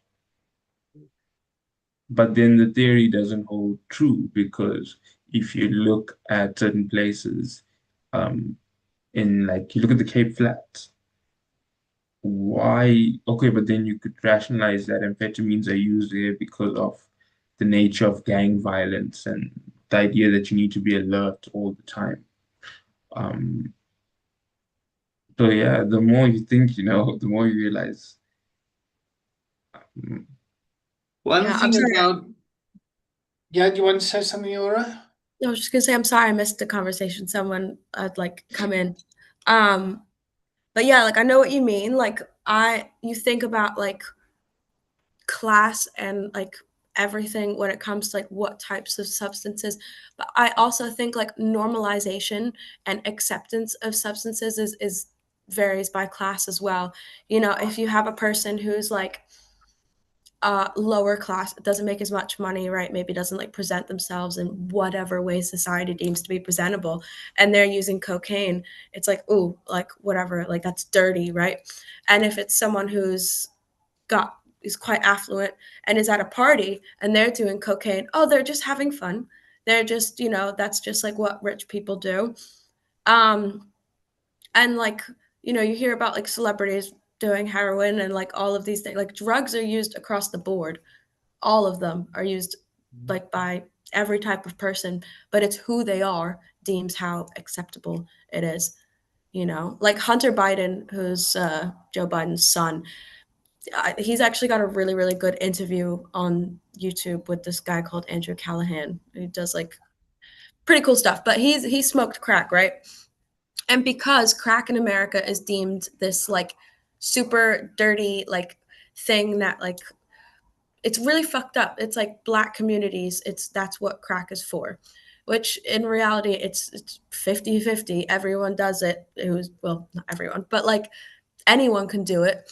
S4: But then the theory doesn't hold true because if you look at certain places, um, in like you look at the Cape Flats, why? Okay, but then you could rationalize that amphetamines are used there because of the nature of gang violence and the idea that you need to be alert all the time. Um, so yeah, the more you think, the more you realize. mm,
S1: One
S5: Yeah, I'm
S1: thing
S5: sorry.
S1: about, yeah, do you want to say something, Aura?
S5: I was just gonna say I'm sorry I missed the conversation. Someone like come in. Um, but yeah, like I know what you mean. Like you think about like class and like everything when it comes to like what types of substances, but I also think like normalization and acceptance of substances is varies by class as well. If you have a person who's like lower class, doesn't make as much money, right? Maybe doesn't like present themselves in whatever way society deems to be presentable, and they're using cocaine. It's like, ooh, like whatever, like that's dirty, right? And if it's someone got is quite affluent and is at a party and they're doing cocaine, oh, they're just having fun. They're just, that's just like what rich people do. Um, and like, you hear about like celebrities doing heroin and like all of these things. Like drugs are used across the board. All of them are used like by every type of person, but it's who they are deems how acceptable it is. Like Hunter Biden, who's Joe Biden's son, he's actually got a really, really good interview on YouTube with this guy called Andrew Callahan, who does like pretty cool stuff. But he smoked crack, right? And because crack in America is deemed this like super dirty like thing that like it's really fucked up. It's like black communities. That's what crack is for. Which in reality it's 50-50. Everyone does it. Well, not everyone, but like anyone can do it.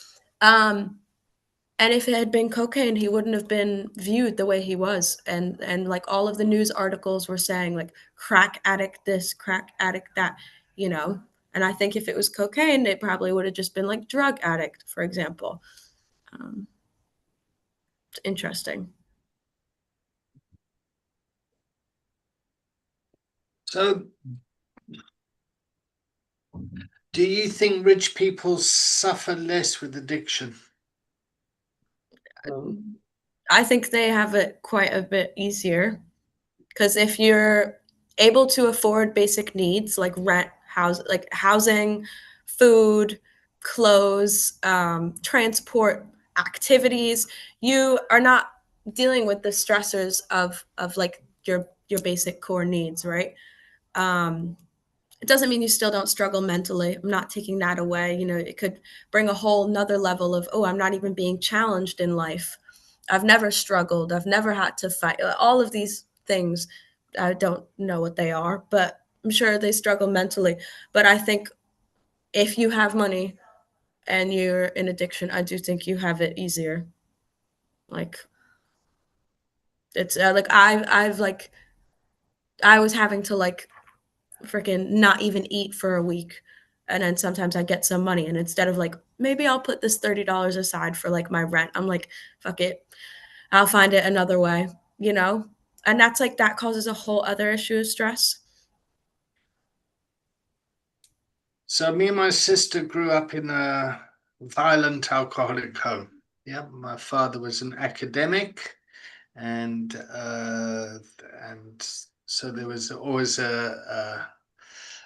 S5: And if it had been cocaine, he wouldn't have been viewed the way he was. And like all of the news articles were saying like crack addict this, crack addict that, you know. And I think if it was cocaine, it probably would have just been like drug addict, for example. It's interesting.
S1: So, do you think rich people suffer less with addiction?
S5: I think they have it quite a bit easier because if you're able to afford basic needs like rent, housing, food, clothes, transport, activities, you are not dealing with the stressors of like your basic core needs, right? Um, it doesn't mean you still don't struggle mentally. I'm not taking that away. It could bring a whole nother level of, oh, I'm not even being challenged in life. I've never struggled. I've never had to fight. All of these things, I don't know what they are, but I'm sure they struggle mentally. But I think if you have money and you're in addiction, I do think you have it easier. Like it's like I've like I was having to like freaking not even eat for a week. And then sometimes I get some money, and instead of like, maybe I'll put this $30 aside for like my rent, I'm like, fuck it. I'll find it another way, you know? And that's like, that causes a whole other issue of stress.
S1: So, me and my sister grew up in a violent alcoholic home. Yeah, my father was an academic, and so there was always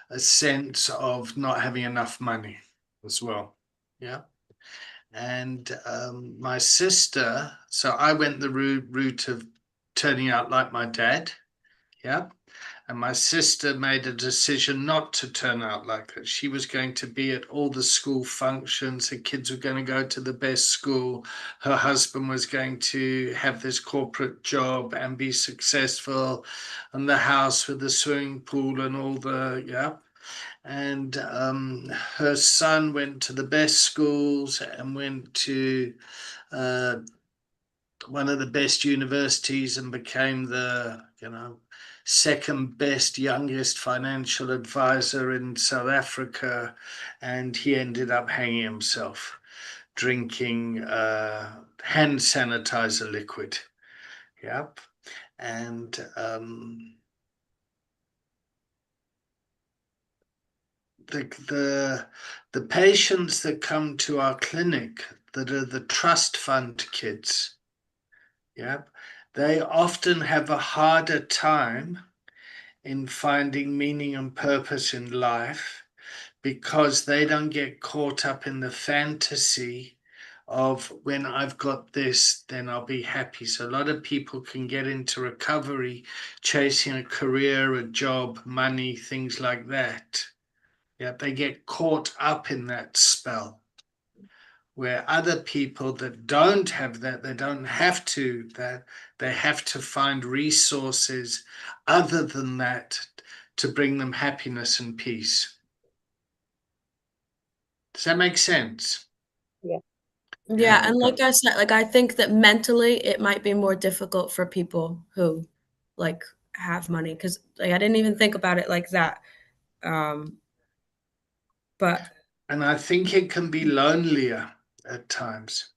S1: a sense of not having enough money as well. Yeah. And my sister, so I went the route of turning out like my dad. Yeah. And my sister made a decision not to turn out like that. She was going to be at all the school functions. Her kids were going to go to the best school. Her husband was going to have this corporate job and be successful. And the house with the swimming pool and all the, yeah. And her son went to the best schools and went to one of the best universities and became the, second best youngest financial advisor in South Africa. And he ended up hanging himself, drinking hand sanitizer liquid. Yep. And the patients that come to our clinic that are the trust fund kids, yeah, they often have a harder time in finding meaning and purpose in life because they don't get caught up in the fantasy of when I've got this, then I'll be happy. So a lot of people can get into recovery chasing a career, a job, money, things like that. Yeah, they get caught up in that spell. Where other people that don't have that, they don't have to, that they have to find resources other than that to bring them happiness and peace. Does that make sense?
S5: Yeah, and like I said, like I think that mentally it might be more difficult for people who like have money because like I didn't even think about it like that. But
S1: And I think it can be lonelier at times.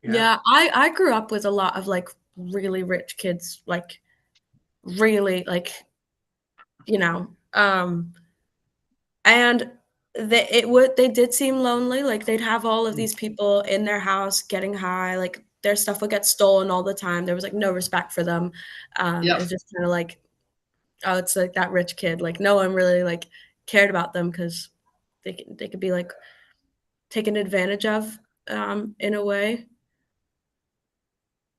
S5: yeah, I grew up with a lot of like really rich kids, like really like, and they did seem lonely. Like they'd have all of these people in their house getting high, like their stuff would get stolen all the time. There was like no respect for them. It was just kind of like, oh, it's like that rich kid. Like no one really like cared about them because they could be like taken advantage of in a way.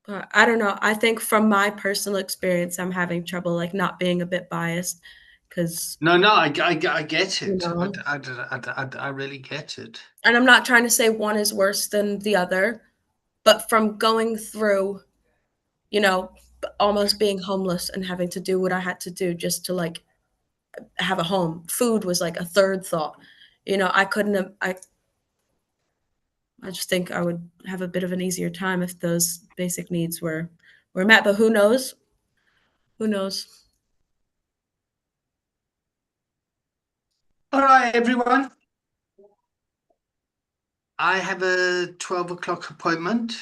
S5: But I don't know. I think from my personal experience, I'm having trouble like not being a bit biased because
S1: No, I get
S5: you
S1: it.
S5: know,
S1: I really get it.
S5: and I'm not trying to say one is worse than the other, but from going through, almost being homeless and having to do what I had to do just to like have a home. Food was like a third thought. I couldn't have I just think I would have a bit of an easier time if those basic needs were met, but who knows? Who knows?
S1: All right, everyone. I have a 12 o'clock appointment,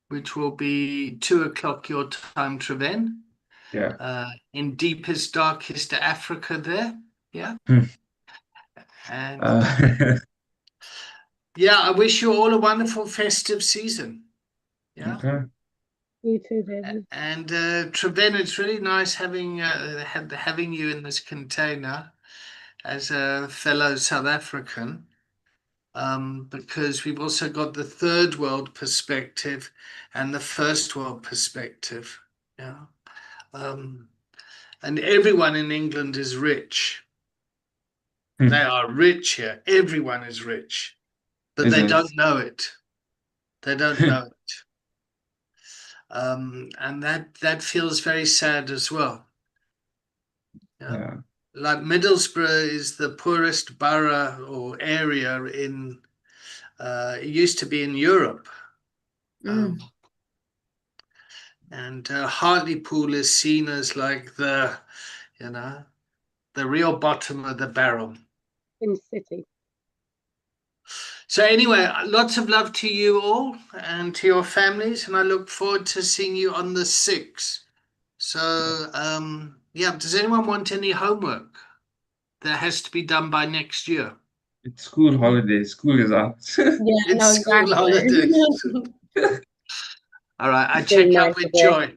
S1: which will be 2 o'clock your time, Treven.
S4: Yeah.
S1: In deepest, darkest Africa there. Yeah. And yeah, I wish you all a wonderful festive season. Yeah.
S4: Okay.
S2: You too, David.
S1: And Treven, it's really nice having you in this container as a fellow South African. Because we've also got the third world perspective and the first world perspective. Yeah. And everyone in England is rich. They are rich here. Everyone is rich, but they don't know it. They don't know it. And that feels very sad as well.
S4: Yeah.
S1: Like Middlesbrough is the poorest borough or area in, it used to be in Europe. And Hartlepool is seen as like the real bottom of the barrel.
S2: In city.
S1: So anyway, lots of love to you all and to your families, and I look forward to seeing you on the 6th. So does anyone want any homework that has to be done by next year?
S4: It's school holidays. School is out.
S5: Yeah, no,
S1: School holidays. All right, I check out with Joy.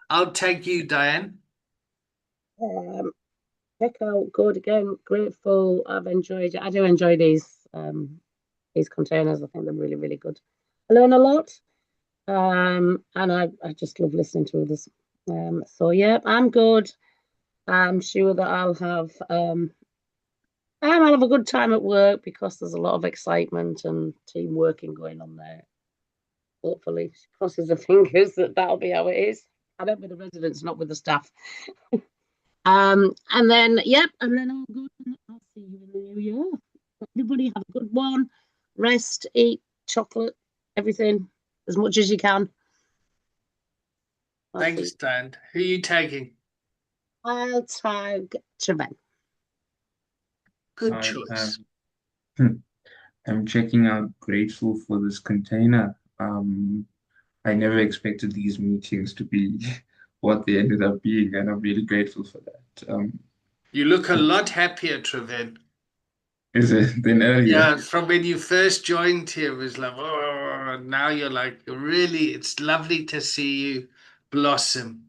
S1: I'll take you, Diane.
S2: check out Good again. Grateful. I've enjoyed it. I do enjoy these containers. I think they're really, really good. I learn a lot. And I just love listening to others. So yeah, I'm good. I'm sure that I'll have a good time at work because there's a lot of excitement and team working going on there. Hopefully, she crosses her fingers that'll be how it is. I don't with the residents, not with the staff. And then I'll go and I'll see you in the new year. Everybody have a good one. Rest, eat chocolate, everything as much as you can.
S1: Thanks, Dan. Who are you tagging?
S2: I'll tag Treven.
S1: Good
S4: I
S1: choice.
S4: I'm checking out grateful for this container. I never expected these meetings to be what they ended up being, and I'm really grateful for that.
S1: You look a lot happier, Treven.
S4: Is it than earlier?
S1: Yeah, from when you first joined here, it was like, oh, now you're like, really, it's lovely to see you blossom.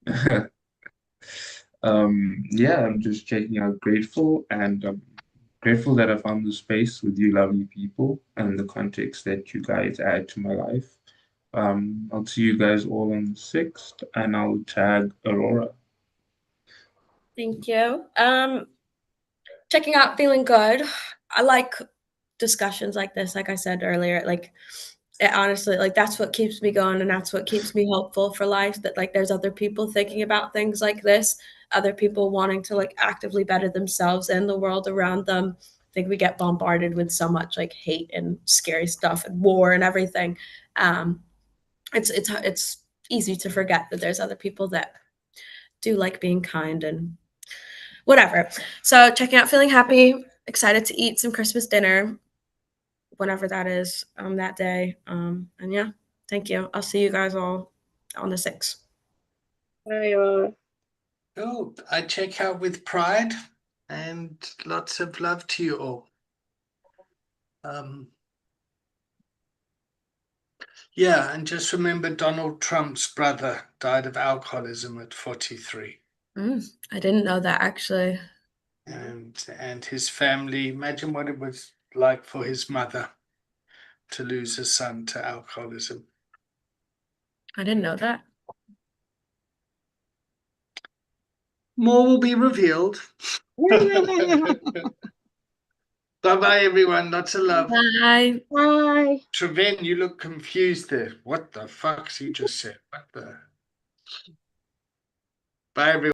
S4: Yeah, I'm just checking out grateful, and I'm grateful that I found the space with you lovely people and the context that you guys add to my life. I'll see you guys all on the 6th, and I'll tag Aurora.
S5: Thank you. Checking out feeling good. I like discussions like this, like I said earlier, like it honestly, like that's what keeps me going and that's what keeps me hopeful for life, that like there's other people thinking about things like this, other people wanting to like actively better themselves and the world around them. I think we get bombarded with so much like hate and scary stuff and war and everything. It's easy to forget that there's other people that do like being kind and whatever. So checking out feeling happy, excited to eat some Christmas dinner whenever that is that day. And yeah, thank you. I'll see you guys all on the 6th.
S1: Oh, I check out with pride and lots of love to you all. Yeah, and just remember Donald Trump's brother died of alcoholism at 43.
S5: I didn't know that actually.
S1: And his family, imagine what it was like for his mother to lose a son to alcoholism.
S5: I didn't know that.
S1: More will be revealed. Bye-bye, everyone. Lots of love.
S5: Bye.
S2: Bye.
S1: Treven, you look confused there. What the fuck's he just said? What the? Bye, everyone.